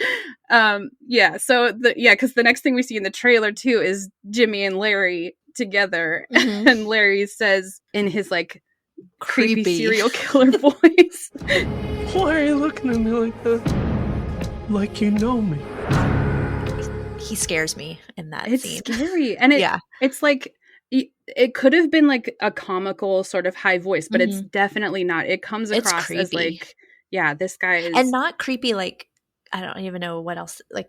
so because the next thing we see in the trailer too is Jimmy and Larry together. And Larry says in his like creepy serial killer voice, why are you looking at me like that? Like you know me. He scares me in that scene. It's scary. And it's like, it could have been like a comical sort of high voice, but it's definitely not. It comes across as like, this guy is. And not creepy like, I don't even know what else, like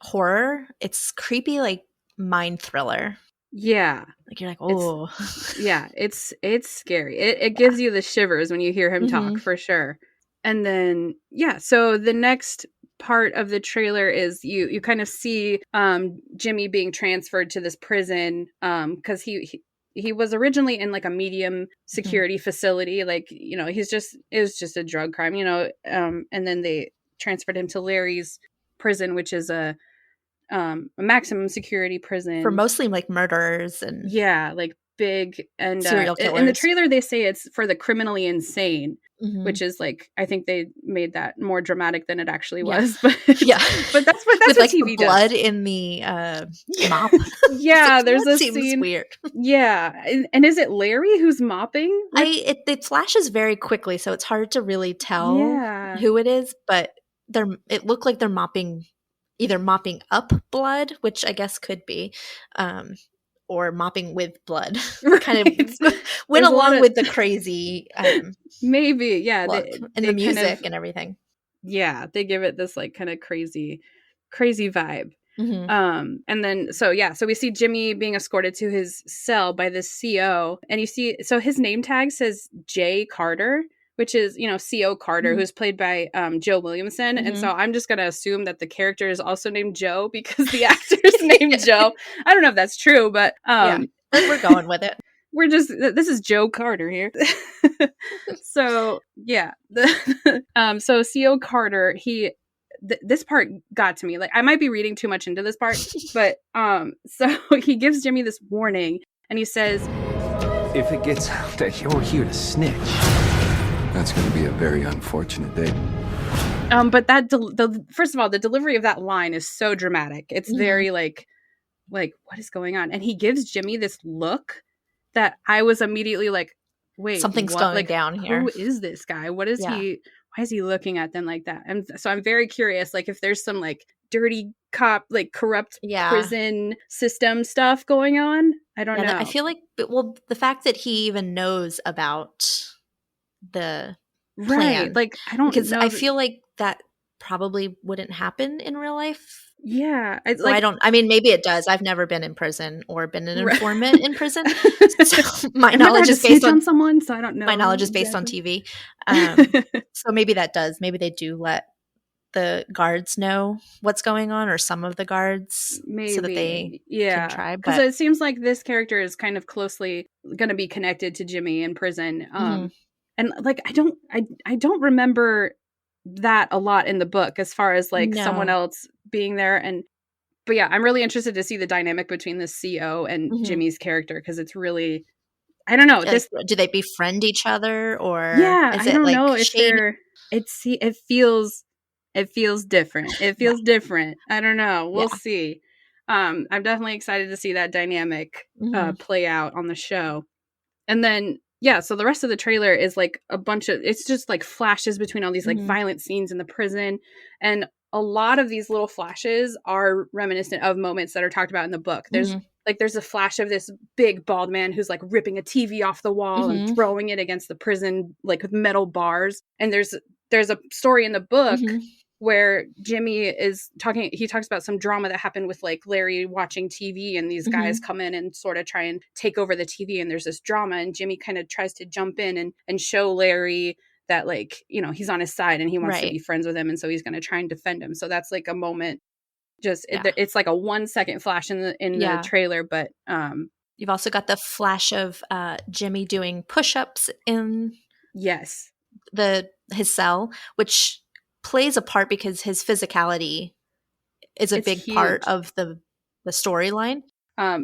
horror. It's creepy like mind thriller. Yeah. Like you're like, oh. It's scary. It gives you the shivers when you hear him talk, for sure. And then, so the next part of the trailer is you kind of see Jimmy being transferred to this prison because he was originally in like a medium security facility, like, you know, it was just a drug crime, you know, and then they transferred him to Larry's prison, which is a maximum security prison for mostly like murderers and like big and serial killers. In the trailer they say it's for the criminally insane, which is like, I think they made that more dramatic than it actually was. But but that's what with, like, TV the blood does. in the mop. There's a seems scene weird. And is it Larry who's mopping? It flashes very quickly, so it's hard to really tell who it is, but it looked like they're either mopping up blood, which I guess could be, or mopping with blood. Kind of went along with the crazy maybe look, and the music and everything. They give it this like kind of crazy vibe. And then so we see Jimmy being escorted to his cell by this CO, and you see, so his name tag says J. Carter, which is, you know, CO Carter, who's played by Joe Williamson. And so I'm just going to assume that the character is also named Joe because the actor's named Joe. I don't know if that's true, but we're going with it. This is Joe Carter here. So, so CO Carter, this part got to me. Like, I might be reading too much into this part, but so he gives Jimmy this warning, and he says, if it gets out that you're here to snitch, that's going to be a very unfortunate day. But that first of all, the delivery of that line is so dramatic. It's very like what is going on? And he gives Jimmy this look that I was immediately like, wait, something's going down here. Who is this guy? What is he? Why is he looking at them like that? And so I'm very curious, like if there's some like dirty cop, like corrupt prison system stuff going on. I don't know. I feel like, the fact that he even knows about the plan, like I don't, because I feel like that probably wouldn't happen in real life. Yeah. So I mean, maybe it does. I've never been in prison or been an informant in prison. So my I've never knowledge had to is based snitch on on someone, so I don't my know knowledge is based on exactly. TV. So maybe that does. Maybe they do let the guards know what's going on, or some of the guards, so that they Maybe. can Yeah. try. Because But it seems like this character is kind of closely going to be connected to Jimmy in prison. mhm. And like I don't remember that a lot in the book as far as like someone No. else being there. And but yeah, I'm really interested to see the dynamic between the CO and Mhm. Jimmy's character, because it's really, I don't know, Like, this. do they befriend each other, or Yeah, is I it don't like know if shady? it feels different. It Yeah. feels different. I don't know. We'll Yeah. see. I'm definitely excited to see that dynamic Mhm. play out on the show. And then yeah, so the rest of the trailer is like a bunch of, it's just like flashes between all these like Mhm. violent scenes in the prison, and a lot of these little flashes are reminiscent of moments that are talked about in the book. Mhm. There's a flash of this big bald man who's like ripping a TV off the wall and Mhm. throwing it against the prison like with metal bars. And there's a story in the book Mhm. where Jimmy is talking, he talks about some drama that happened with like Larry watching TV, and these guys Mhm. come in and sort of try and take over the TV, and there's this drama, and Jimmy kind of tries to jump in and show Larry that, like, you know, he's on his side and he wants to Right. be friends with him, and so he's going to try and defend him. So that's like a moment, Yeah. it's like a 1 second flash in the Yeah. trailer, but You've also got the flash of Jimmy doing push-ups in yes, his cell, which plays a part because his physicality is a it's big part huge. of the storyline.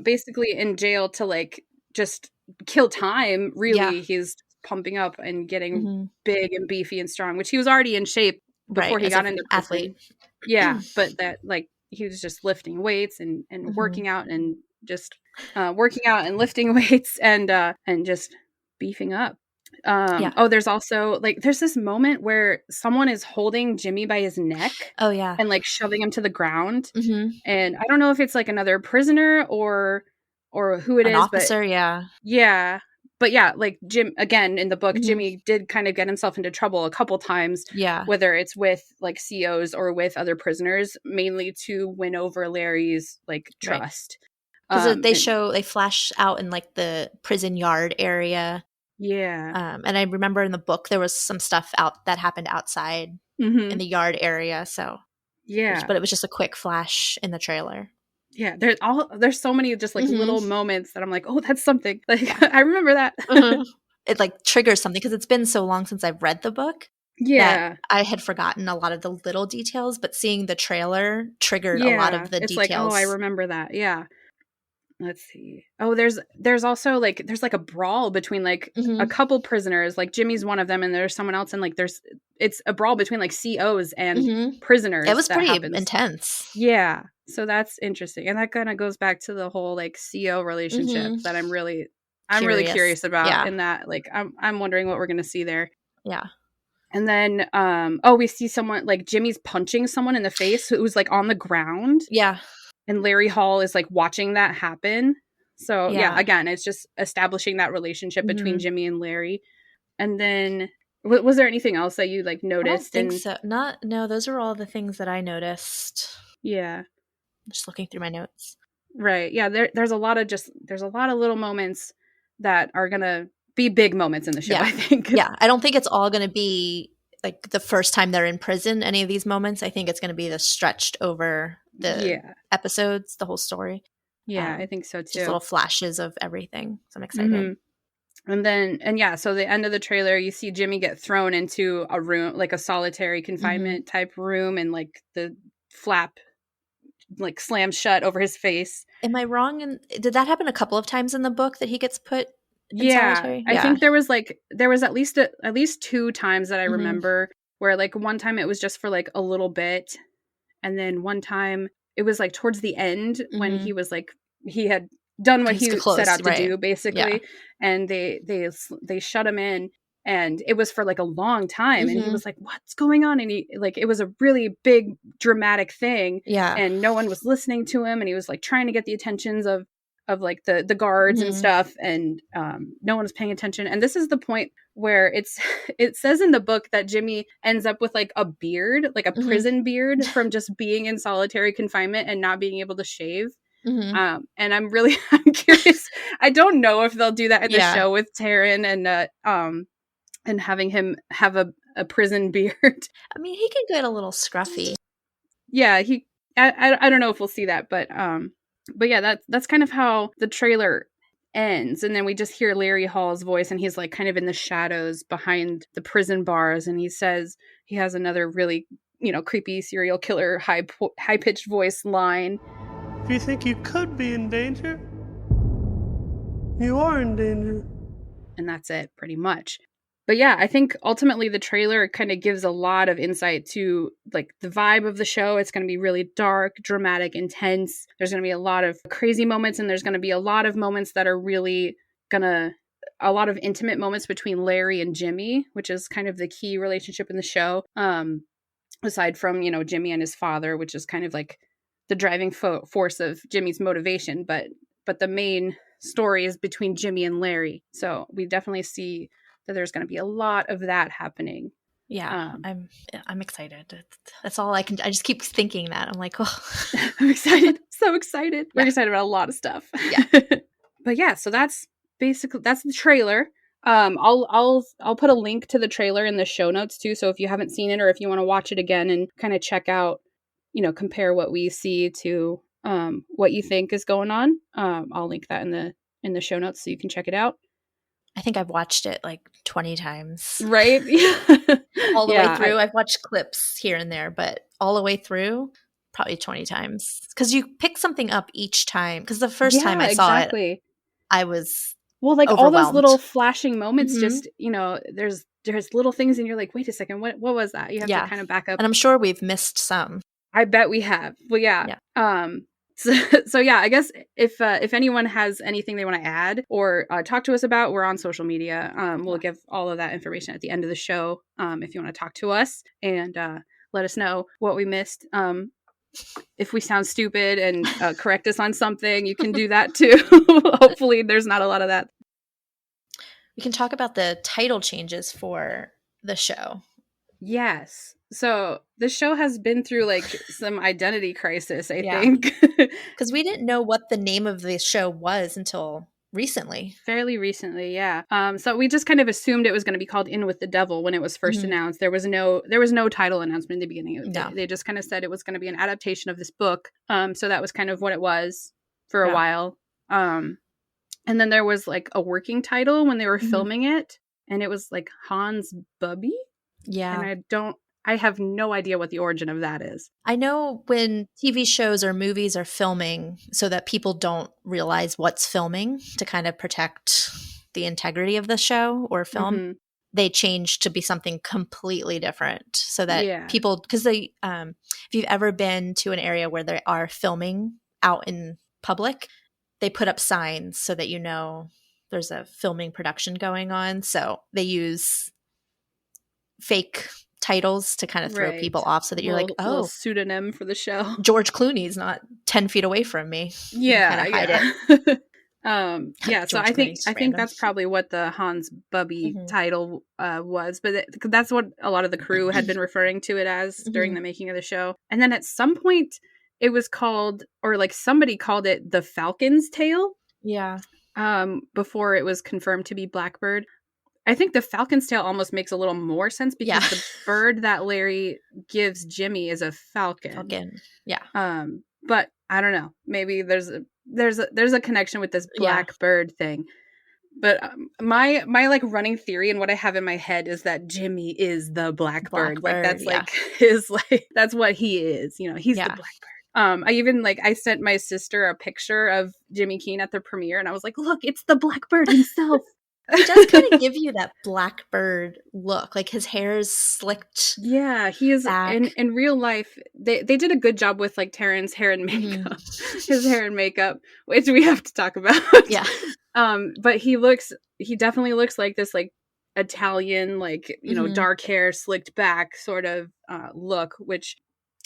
Basically in jail to like just kill time. Yeah. Really, he's pumping up and getting Mhm. big and beefy and strong, which he was already in shape Right, before he as got an into athlete. prison. Yeah, but that like he was just lifting weights and Mhm. working out and just working out and lifting weights and just beefing up. Yeah. Oh, there's also like there's this moment where someone is holding Jimmy by his neck Oh, yeah. and like shoving him to the ground, Mhm. and I don't know if it's like another prisoner or who it An is, but officer, yeah. yeah. But yeah, like Jim, again in the book, Mhm. Jimmy did kind of get himself into trouble a couple times, Yeah. whether it's with like COs or with other prisoners, mainly to win over Larry's like Right. trust. Because And they flash out in like the prison yard area. yeah. And I remember in the book there was some stuff out that happened outside in Hmm. the yard area. So, Yeah. but it was just a quick flash in the trailer. Yeah. There's so many just like Mhm. little moments that I'm like, oh, that's something. Like Yeah. I remember that. Mhm. It like triggers something because it's been so long since I've read the book that Yeah. I had forgotten a lot of the little details, but seeing the trailer triggered a lot Yeah. of the It's like, oh, I details. remember that. Yeah. Let's see. Oh, there's also like there's like a brawl between like a Mhm. couple prisoners. Like Jimmy's one of them, and there's someone else, and like it's a brawl between like COs and Mhm. It prisoners was that pretty happens. intense. Yeah, so that's interesting, and that kind of goes back to the whole like CO relationship Mhm. that I'm really Curious. curious about. Yeah. In that, like I'm wondering what we're gonna see there. Yeah. And then oh, we see someone like Jimmy's punching someone in the face who's like on the ground, Yeah. and Larry Hall is like watching that happen. So yeah, Yeah. again, it's just establishing that relationship between Mhm. Jimmy and Larry. And then was there anything else that you like I don't noticed? think And so. No, those are all the things that I noticed. yeah, Just looking through my notes. right. Yeah, there's a lot of little moments that are gonna be big moments in the show, Yeah. I think. Yeah. I don't think it's all going to be like the first time they're in prison, any of these moments. I think it's going to be the stretched over the Yeah. episodes, the whole story. Yeah, I think so Just too. little flashes of everything. So I'm Hmm. excited. And yeah, so the end of the trailer, you see Jimmy get thrown into a room, like a solitary Mhm. confinement type room, and like the flap like slams shut over his face. Am I wrong? And did that happen a couple of times in the book that he gets put in Yeah, solitary? I Yeah. think there was at least two times that I Mhm. remember where like one time it was just for like a little bit, and then one time it was like towards the end when he Mhm. was like he had done what He's he set close, out to right? do Yeah. basically, and they shut him in, and it was for like a long time, and he Mhm. was like, what's going on? And he like it was a really big dramatic thing, Yeah. and no one was listening to him, and he was like trying to get the attentions like the guards and Mhm. stuff, and no one was paying attention. And this is the point where it says in the book that Jimmy ends up with like a beard, like a Mhm. prison beard from just being in solitary confinement and not being able to shave. Mhm. And I'm curious. I don't know if they'll do that in the Yeah. show with Taron and having him have a prison beard. I mean, he can get a little scruffy. Yeah, I don't know if we'll see that, but yeah, that's kind of how the trailer ends, and then we just hear Larry Hall's voice, and he's like kind of in the shadows behind the prison bars, and he says he has another really, creepy serial killer high pitched voice line. If you think you could be in danger, you are in danger. And that's it, pretty much. But yeah, I think ultimately the trailer kind of gives a lot of insight to like the vibe of the show. It's going to be really dark, dramatic, intense. There's going to be a lot of crazy moments, and there's going to be a lot of moments that are really a lot of intimate moments between Larry and Jimmy, which is kind of the key relationship in the show. Aside from, Jimmy and his father, which is kind of like the driving force of Jimmy's motivation, but the main story is between Jimmy and Larry. So we definitely see that there's going to be a lot of that happening. Yeah, I'm excited. That's all I can. I just keep thinking that. I'm like, oh, I'm excited, so excited. Yeah. We're excited about a lot of stuff. Yeah. But yeah, so that's the trailer. I'll put a link to the trailer in the show notes too. So if you haven't seen it, or if you want to watch it again and kind of check out, compare what we see to what you think is going on, I'll link that in the show notes so you can check it out. I think I've watched it like 20 times. Right? All the way through. I've watched clips here and there, but all the way through, probably 20 times. Because you pick something up each time. Because the first time I saw it, I was like all those little flashing moments, Mhm. just, there's little things and you're like, wait a second, what was that? You have to kind of back up. And I'm sure we've missed some. I bet we have. Well, yeah. So yeah, I guess if anyone has anything they want to add or talk to us about, we're on social media. We'll give all of that information at the end of the show if you want to talk to us and let us know what we missed. If we sound stupid and correct us on something, you can do that too. Hopefully there's not a lot of that. We can talk about the title changes for the show. Yes. So the show has been through like some identity crisis, I think. Because we didn't know what the name of the show was until recently. Fairly recently, yeah. So we just kind of assumed it was going to be called In with the Devil when it was first announced. There was no title announcement in the beginning. They just kind of said it was going to be an adaptation of this book. So that was kind of what it was for a while. And then there was like a working title when they were filming it, and it was like Hans Bubby. Yeah. And I have no idea what the origin of that is. I know when TV shows or movies are filming so that people don't realize what's filming to kind of protect the integrity of the show or film, they change to be something completely different so that people, because they, if you've ever been to an area where they are filming out in public, they put up signs so that you know there's a filming production going on. So they use fake titles to kind of throw people off so that you're like, oh, pseudonym for the show. George Clooney's not 10 feet away from me. Yeah. Kind of hide it. So I think that's probably what the Hans Bubby title was, but that's what a lot of the crew had been referring to it as during the making of the show. And then at some point it was called, or like somebody called it, The Falcon's Tale. Yeah. Before it was confirmed to be Blackbird. I think the Falcon's Tail almost makes a little more sense because the bird that Larry gives Jimmy is a falcon. Yeah. But I don't know. Maybe there's a connection with this Blackbird thing. But my like running theory and what I have in my head is that Jimmy is the Blackbird. Like that's like his that's what he is. He's the Blackbird. I even I sent my sister a picture of Jimmy Keene at the premiere, and I was like, "Look, it's the Blackbird himself." He does kind of give you that Blackbird look. Like his hair is slicked. Yeah, he is in real life. They did a good job with like Taron's hair and makeup, his hair and makeup, which we have to talk about. Yeah. But he definitely looks like this like Italian, like dark hair, slicked back sort of look, which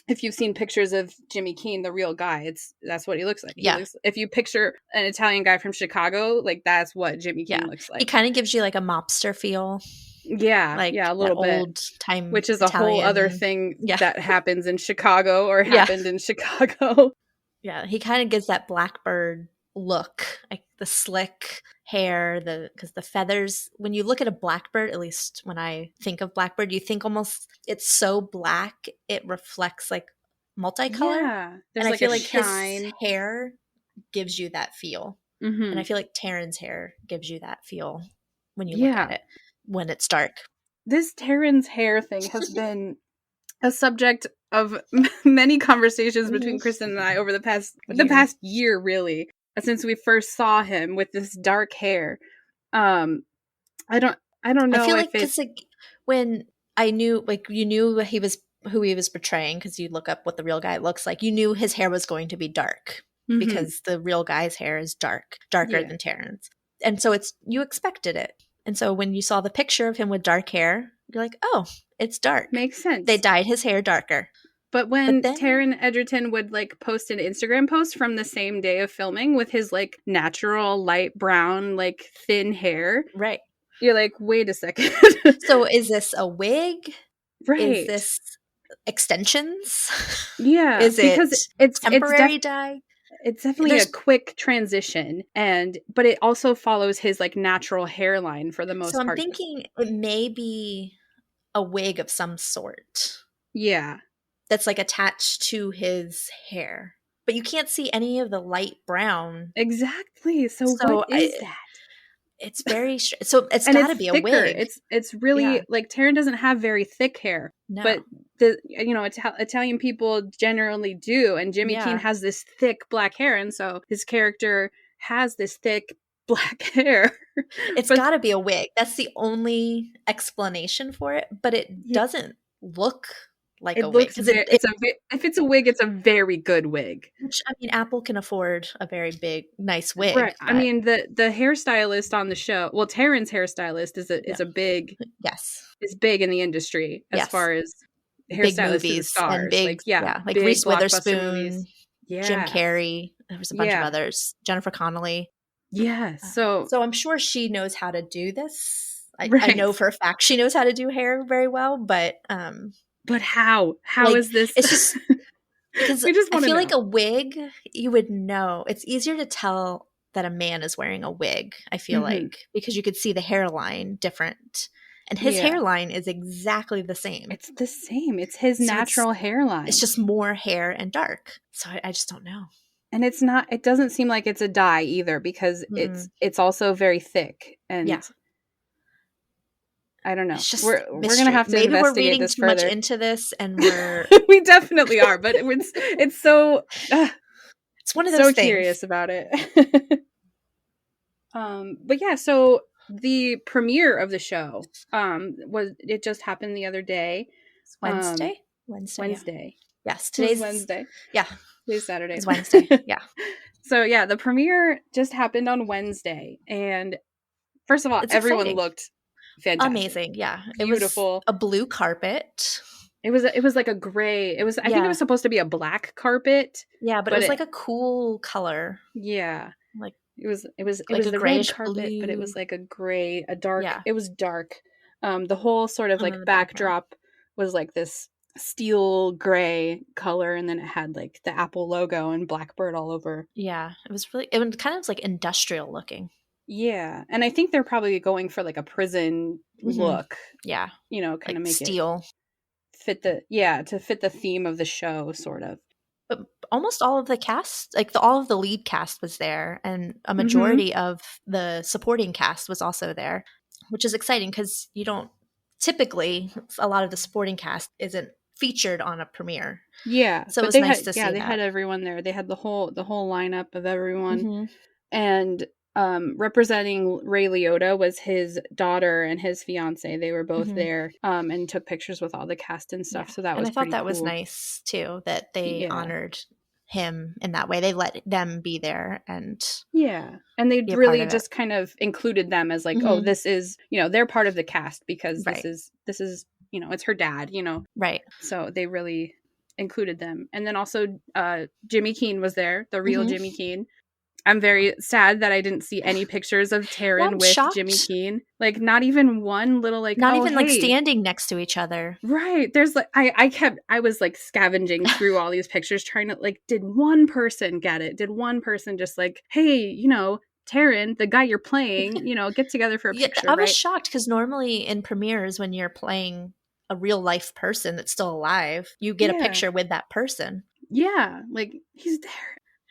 if you've seen pictures of Jimmy Keene, the real guy, that's what he looks like. Yeah. If you picture an Italian guy from Chicago, like that's what Jimmy Keene looks He like. kind of gives you like a mobster feel. Yeah, Like a that little bit. old time Which is Italian. a whole other thing that happens in Chicago or happened in Chicago. Yeah, he kind of gives that Blackbird look, like the slick hair, because the feathers. When you look at a blackbird, at least when I think of blackbird, you think almost it's so black it reflects like multicolor. Yeah, and I feel like his hair gives you that feel, and I feel like Taron's hair gives you that feel when you look at it when it's dark. This Taron's hair thing has been a subject of many conversations between Kristin and I over the past year, really, since we first saw him with this dark hair. I don't know. I feel like because when I knew, like, you knew who he was portraying, because you look up what the real guy looks like. You knew his hair was going to be dark because the real guy's hair is darker than Taron's, and so you expected it. And so when you saw the picture of him with dark hair, you're like, oh, it's dark. Makes sense. They dyed his hair darker. But when Taron Egerton would like post an Instagram post from the same day of filming with his like natural light brown, like thin hair. Right. You're like, wait a second. So is this a wig? Right. Is this extensions? Yeah. Is because it's temporary dye? It's definitely a quick transition, but it also follows his like natural hairline for the most part. So I'm thinking it may be a wig of some sort. Yeah. That's like attached to his hair. But you can't see any of the light brown. Exactly. So what is that? It's very so it's got to be a wig. It's really like Taron doesn't have very thick hair. No. But Italian people generally do, and Jimmy Keene has this thick black hair, and so his character has this thick black hair. It's got to be a wig. That's the only explanation for it, but it doesn't look like a wig. If it's a wig, it's a very good wig. Which, I mean, Apple can afford a very big, nice wig. Right. I mean, the hairstylist on the show, well, Taron's hairstylist is big in the industry as far as hairstylists to the stars. And big, like Reese Witherspoon, Jim Carrey. There was a bunch of others. Jennifer Connelly. Yeah. So I'm sure she knows how to do this. I know for a fact she knows how to do hair very well, but how? How is this? It's just because I feel like a wig, you would know. It's easier to tell that a man is wearing a wig, I feel like, because you could see the hairline different. And his hairline is exactly the same. It's the same. It's his natural hairline. It's just more hair and dark. So I just don't know. And it doesn't seem like it's a dye either, because it's also very thick. And I don't know. We're gonna have to investigate this further. Maybe we're reading too much into this, and we're we definitely are. But it's so it's one of those things. Curious about it. But yeah, so the premiere of the show it just happened the other day. It's Wednesday. Wednesday. Yes, today's Wednesday. Yeah, today's Saturday. It's Wednesday. Yeah. So yeah, the premiere just happened on Wednesday, and first of all, everyone looked fantastic. Amazing. Yeah. Beautiful. It was a blue carpet. It was like a gray. I think it was supposed to be a black carpet. Yeah, but it was like a cool color. Yeah. Like it was like the red carpet, but it was like a dark. Yeah. It was dark. The whole sort of like backdrop was like this steel gray color, and then it had like the Apple logo and Blackbird all over. Yeah. It was kind of like industrial looking. Yeah, and I think they're probably going for like a prison look. Yeah, kind of make steel fit the theme of the show, sort of. But almost all of the cast, all of the lead cast was there, and a majority of the supporting cast was also there, which is exciting because you don't typically, a lot of the supporting cast isn't featured on a premiere. Yeah, so it was nice to see. Yeah, they had everyone there. They had the whole lineup of everyone, and representing Ray Liotta was his daughter and his fiance. They were both there and took pictures with all the cast and stuff. So that was pretty cool. I thought that was nice too, that they honored him in that way. They let them be there, and they really just kind of included them as like, oh, this is, they're part of the cast because this is it's her dad, right. So they really included them. And then also Jimmy Keene was there, the real Mhm. Jimmy Keene. I'm very sad that I didn't see any pictures of Yeah, Taron I'm with shocked. Jimmy Keene. Like, not even one little, like, Not oh, even like hey. standing next to each other. Right. There's like, I was like scavenging through all these pictures trying to, like, did one person get it? Did one person just like, hey, you know, Taron, the guy you're playing, you know, get together for a Yeah, picture, I was right? shocked because normally in premieres, when you're playing a real life person that's still alive, you get a Yeah. picture with that person. Yeah. Like, he's there.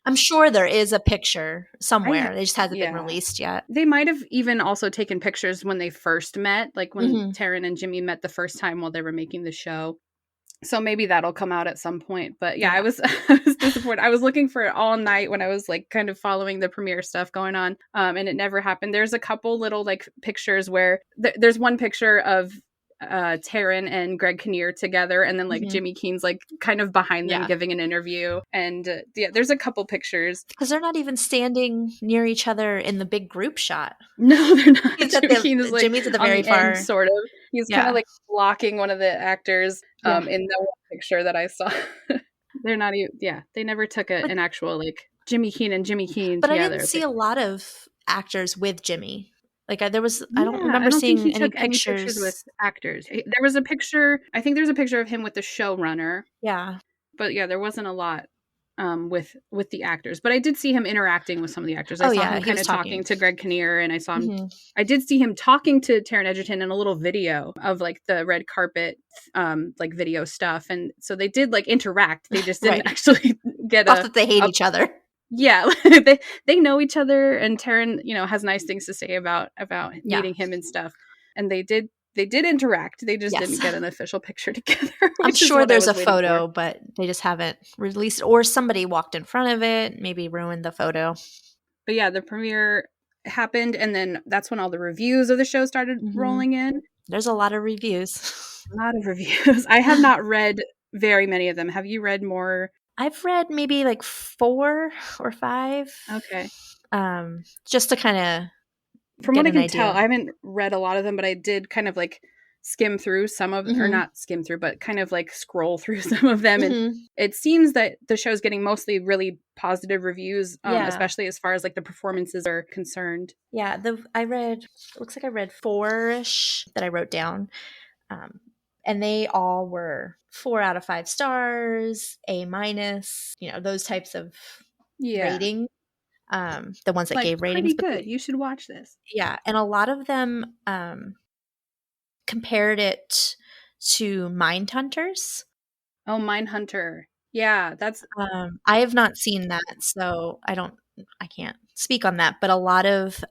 I'm sure there is a picture somewhere. It just hasn't been Yeah. released yet. They might have even also taken pictures when they first met, like when Mhm. Taron and Jimmy met the first time while they were making the show. So maybe that'll come out at some point. But yeah, Yeah. I was I was disappointed. I was looking for it all night when I was like kind of following the premiere stuff going on, and it never happened. There's a couple little like pictures where there's one picture of Taron and Greg Kinnear together, and then like Mhm. Jimmy Keene's like kind of behind them Yeah. giving an interview, and yeah, there's a couple pictures. Because they're not even standing near each other in the big group shot. No, they're not. He's at Jimmy Keene is like Jimmy's at the on very the end, far. sort of. He's kind Yeah. of like blocking one of the actors Yeah. in the one picture that I saw. They're not even, yeah, they never took an actual like Jimmy Keene and Jimmy Keene But I together. didn't It's see like, a lot of actors with Jimmy. Like I don't yeah, remember I don't think seeing he any took any pictures pictures. with actors. There was a picture, I think there's a picture of him with the showrunner, Yeah. but yeah, there wasn't a lot with the actors. But I did see him interacting with some of the actors. I Oh, saw yeah, him he kind was of talking to Greg Kinnear, and I saw him. Mhm. I did see him talking to Taron Egerton in a little video of like the red carpet like video stuff, and so they did like interact. They just didn't Right. actually get Thought that they hate each other. yeah, they know each other, and Taron, you know, has nice things to say about Yeah. meeting him and stuff. And they did interact. They just Yes. didn't get an official picture together. I'm Which is sure what I there's was a waiting photo, for. but they just haven't released, or somebody walked in front of it, maybe ruined the photo. But yeah, the premiere happened, and then that's when all the reviews of the show started Mhm. rolling in. There's a lot of reviews. A lot of reviews. I have not read very many of them. Have you read more? I've read maybe like 4 or 5. Okay. Just to kind of From get what I an can idea. tell, I haven't read a lot of them, but I did kind of like skim through some of, or Mhm. not skim through, but kind of like scroll through some of them. And Mhm. it seems that the show's getting mostly really positive reviews, Yeah. especially as far as like the performances are concerned. Yeah, it looks like I read 4-ish that I wrote down. And they all were 4 out of 5 stars, A-, those types of Yeah. rating. The ones that Like, gave ratings. pretty good. You should watch this. Yeah, and a lot of them compared it to Mindhunters. Oh, Mindhunter. Yeah, that's I have not seen that, so I can't speak on that, but a lot of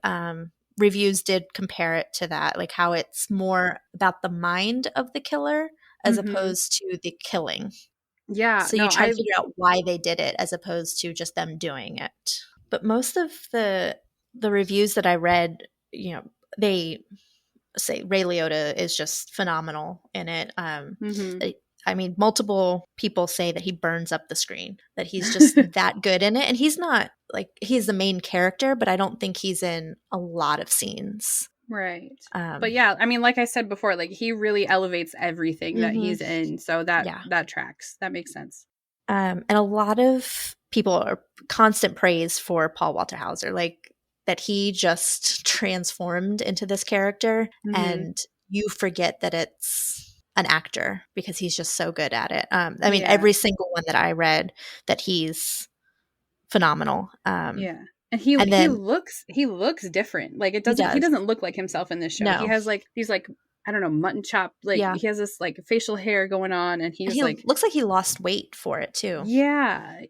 reviews did compare it to that, like how it's more about the mind of the killer as Mhm. opposed to the killing. Yeah, So no, you try to figure out why they did it as opposed to just them doing it. But most of the reviews that I read, they say Ray Liotta is just phenomenal in it. Mhm. I mean, multiple people say that he burns up the screen, that he's just that good in it. And he's not like, he's the main character, but I don't think he's in a lot of scenes. Right. But yeah, I mean, like I said before, like he really elevates everything that he's in. So that tracks. That makes sense. And a lot of people are constant praise for Paul Walter Hauser, like that he just transformed into this character, and you forget that it's an actor because he's just so good at it. I mean, every single one that I read, that he's phenomenal. Yeah. And he looks different. Like he doesn't look like himself in this show. No. He has like these like, I don't know, mutton chop, like he has this like facial hair going on, and he like looks like he lost weight for it too. Yeah,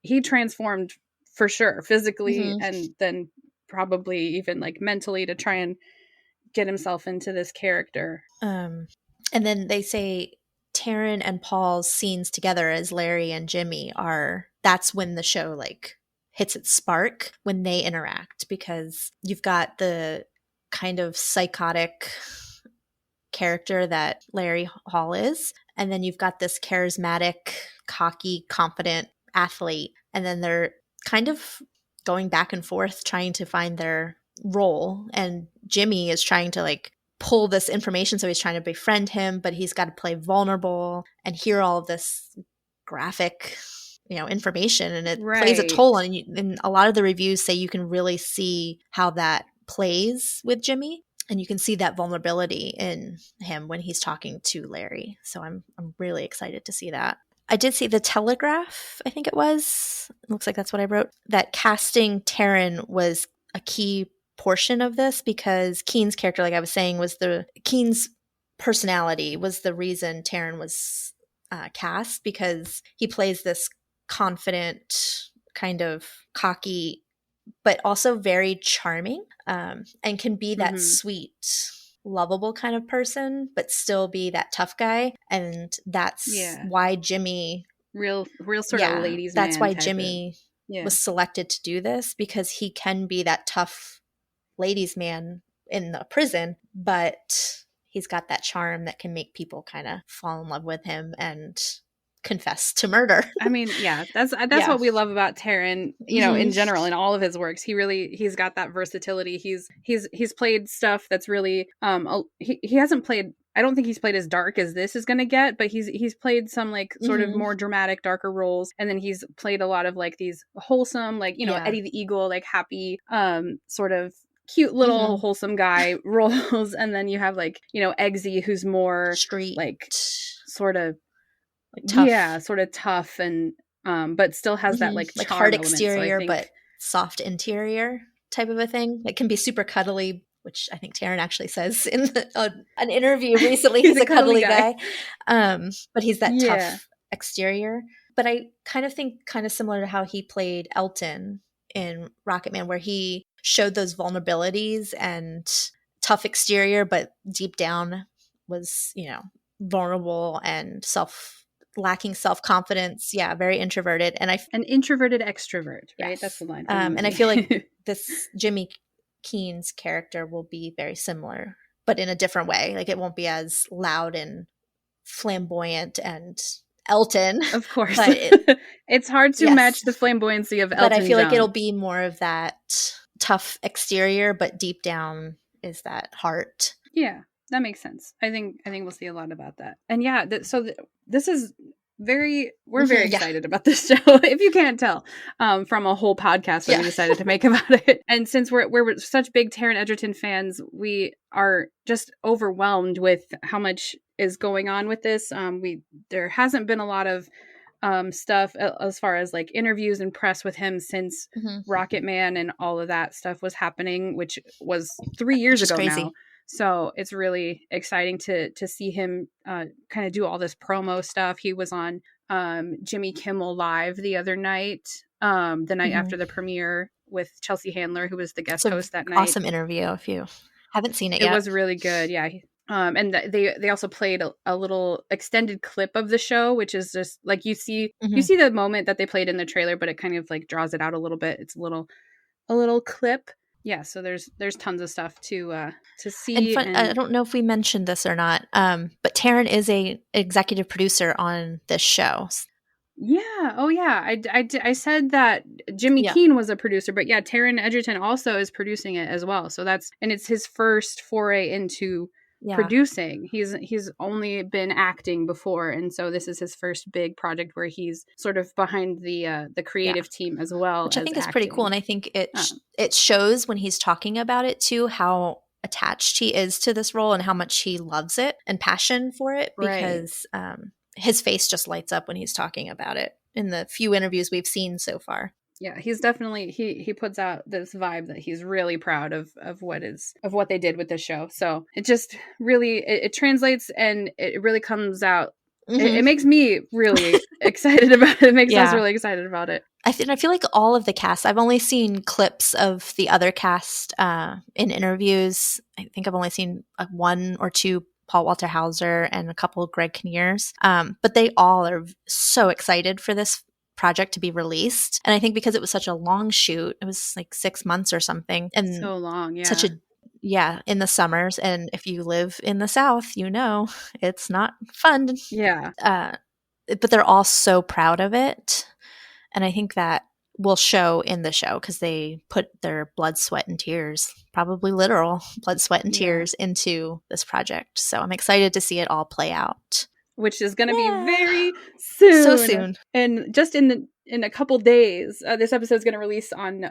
he transformed for sure, physically, and then probably even like mentally to try and get himself into this character. And then they say Taron and Paul's scenes together as Larry and Jimmy that's when the show like hits its spark, when they interact, because you've got the kind of psychotic character that Larry Hall is, and then you've got this charismatic, cocky, confident athlete, and then they're kind of going back and forth trying to find their role, and Jimmy is trying to like pull this information. So he's trying to befriend him, but he's got to play vulnerable and hear all of this graphic, information, and it plays a Right. toll on you. And a lot of the reviews say you can really see how that plays with Jimmy, and you can see that vulnerability in him when he's talking to Larry. So I'm really excited to see that. I did see the Telegraph, I think it was. It looks like that's what I wrote. That casting Taron was a key portion of this, because Keene's character, like I was saying, Keene's personality was the reason Taron was cast, because he plays this confident, kind of cocky, but also very charming, and can be that sweet, lovable kind of person, but still be that tough guy. And that's why Jimmy, real sort of ladies man. That's why Jimmy was selected to do this, because he can be that tough ladies man in the prison, but he's got that charm that can make people kind of fall in love with him and confess to murder. I mean, that's what we love about Taron, in general, in all of his works. He's got that versatility. He's played stuff that's really he hasn't played, I don't think he's played as dark as this is going to get, but he's played some like sort of more dramatic, darker roles, and then he's played a lot of like these wholesome, like Eddie the Eagle, like happy, sort of cute little wholesome guy roles, and then you have like Eggsy, who's more street, like sort of tough. Sort of tough, and but still has that like charm hard element. exterior, So I think, but soft interior type of a thing. It can be super cuddly, which I think Taron actually says in an interview recently. He's a cuddly guy. But he's that tough exterior. But I kind of think kind of similar to how he played Elton in Rocketman, where he showed those vulnerabilities and tough exterior, but deep down was, vulnerable and lacking self-confidence. Yeah, very introverted. And an introverted extrovert, right? Yes. That's the line. And I feel like this Jimmy Keene's character will be very similar, but in a different way. Like it won't be as loud and flamboyant and Elton. Of course. But it's hard to match the flamboyancy of Elton But I feel John. like it'll be more of that tough exterior, but deep down is that heart. Yeah, that makes sense. I think we'll see a lot about that. And this is we're very excited about this show, if you can't tell, from a whole podcast that we decided to make about it. And since we're such big Taron Egerton fans, we are just overwhelmed with how much is going on with this. There hasn't been a lot of stuff as far as like interviews and press with him since Rocketman and all of that stuff was happening, which was 3 years ago now. So it's really exciting to see him kind of do all this promo stuff. He was on Jimmy Kimmel Live the other night, the night after the premiere, with Chelsea Handler, who was the guest host that night. Awesome interview. If you haven't seen it yet, it was really good. Yeah. And they also played a little extended clip of the show, which is just like you see the moment that they played in the trailer, but it kind of like draws it out a little bit. It's a little clip. Yeah, so there's tons of stuff to see. And I don't know if we mentioned this or not, but Taron is a executive producer on this show. Yeah. Oh, yeah. I said that Jimmy Keene was a producer, but yeah, Taron Egerton also is producing it as well. So it's his first foray into producing. He's only been acting before, and so this is his first big project where he's sort of behind the creative team as well, which I think is pretty cool. And I think it shows when he's talking about it too, how attached he is to this role and how much he loves it and passion for it, because his face just lights up when he's talking about it in the few interviews we've seen so far. Yeah, he's definitely he puts out this vibe that he's really proud of what they did with this show. So it just really it translates, and it really comes out. It makes me really excited about it. It makes us really excited about it. I feel like all of the cast, I've only seen clips of the other cast in interviews. I think I've only seen one or two Paul Walter Hauser and a couple of Greg Kinnears. But they all are so excited for this project to be released. And I think because it was such a long shoot, it was like 6 months or something. And so long, in the summers. And if you live in the South, it's not fun. Yeah. But they're all so proud of it. And I think that will show in the show because they put their blood, sweat, and tears, probably literal blood, sweat, and tears into this project. So I'm excited to see it all play out. Which is going to be very soon. So soon. And just in a couple days, this episode is going to release on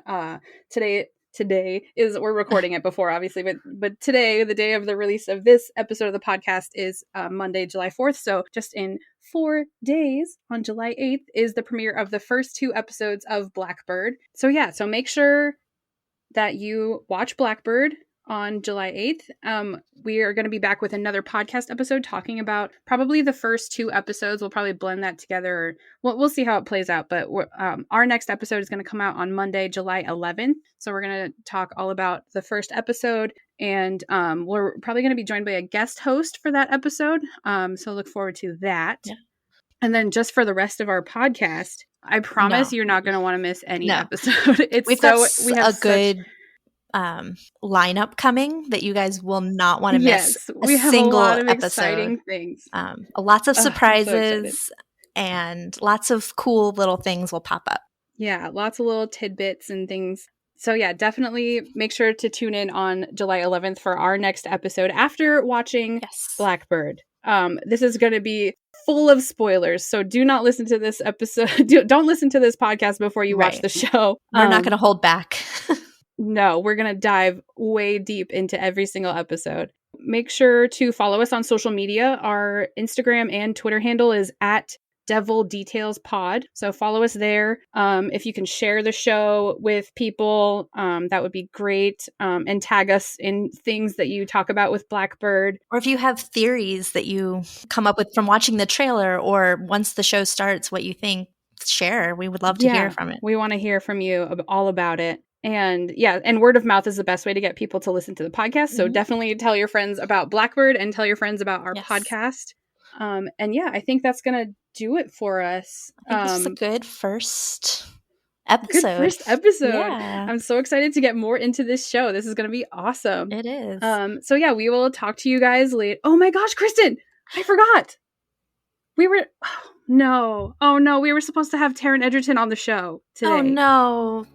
today. Today is, we're recording it before, obviously, but today, the day of the release of this episode of the podcast, is Monday, July 4th. So just in 4 days, on July 8th, is the premiere of the first 2 episodes of Blackbird. So yeah, so make sure that you watch Blackbird on July 8th. We are going to be back with another podcast episode talking about probably the first 2 episodes. We'll probably blend that together. We'll see how it plays out. But our next episode is going to come out on Monday, July 11th. So we're going to talk all about the first episode. And we're probably going to be joined by a guest host for that episode. So look forward to that. Yeah. And then just for the rest of our podcast, I promise you're not going to want to miss any episode. We have a good lineup coming that you guys will not want to miss. We have single a lot of episode. Exciting things. Lots of surprises and lots of cool little things will pop up. Yeah, lots of little tidbits and things. So yeah, definitely make sure to tune in on July 11th for our next episode after watching Blackbird. This is going to be full of spoilers, so do not listen to this episode. Don't listen to this podcast before you watch the show. We're not going to hold back. No, we're going to dive way deep into every single episode. Make sure to follow us on social media. Our Instagram and Twitter handle is @DevilDetailsPod. So follow us there. If you can share the show with people, that would be great. And tag us in things that you talk about with Blackbird. Or if you have theories that you come up with from watching the trailer, or once the show starts, what you think, share. We would love to hear from it. We want to hear from you all about it. And and word of mouth is the best way to get people to listen to the podcast. So definitely tell your friends about Blackbird and tell your friends about our podcast. And I think that's going to do it for us. I think this is a good first episode. Yeah. I'm so excited to get more into this show. This is going to be awesome. It is. So we will talk to you guys later. Oh my gosh, Kristin, I forgot. We were we were supposed to have Taron Egerton on the show today. Oh no.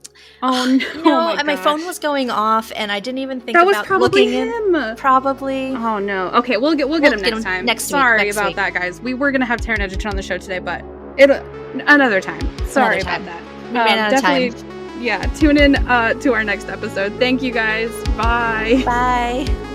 My phone was going off and I didn't even think about looking him. Probably. Oh no. Okay, we'll get him next time. Sorry about that, guys. We were gonna have Taron Egerton on the show today, but another time. Sorry about that. We ran out of time. Tune in to our next episode. Thank you guys. Bye. Bye.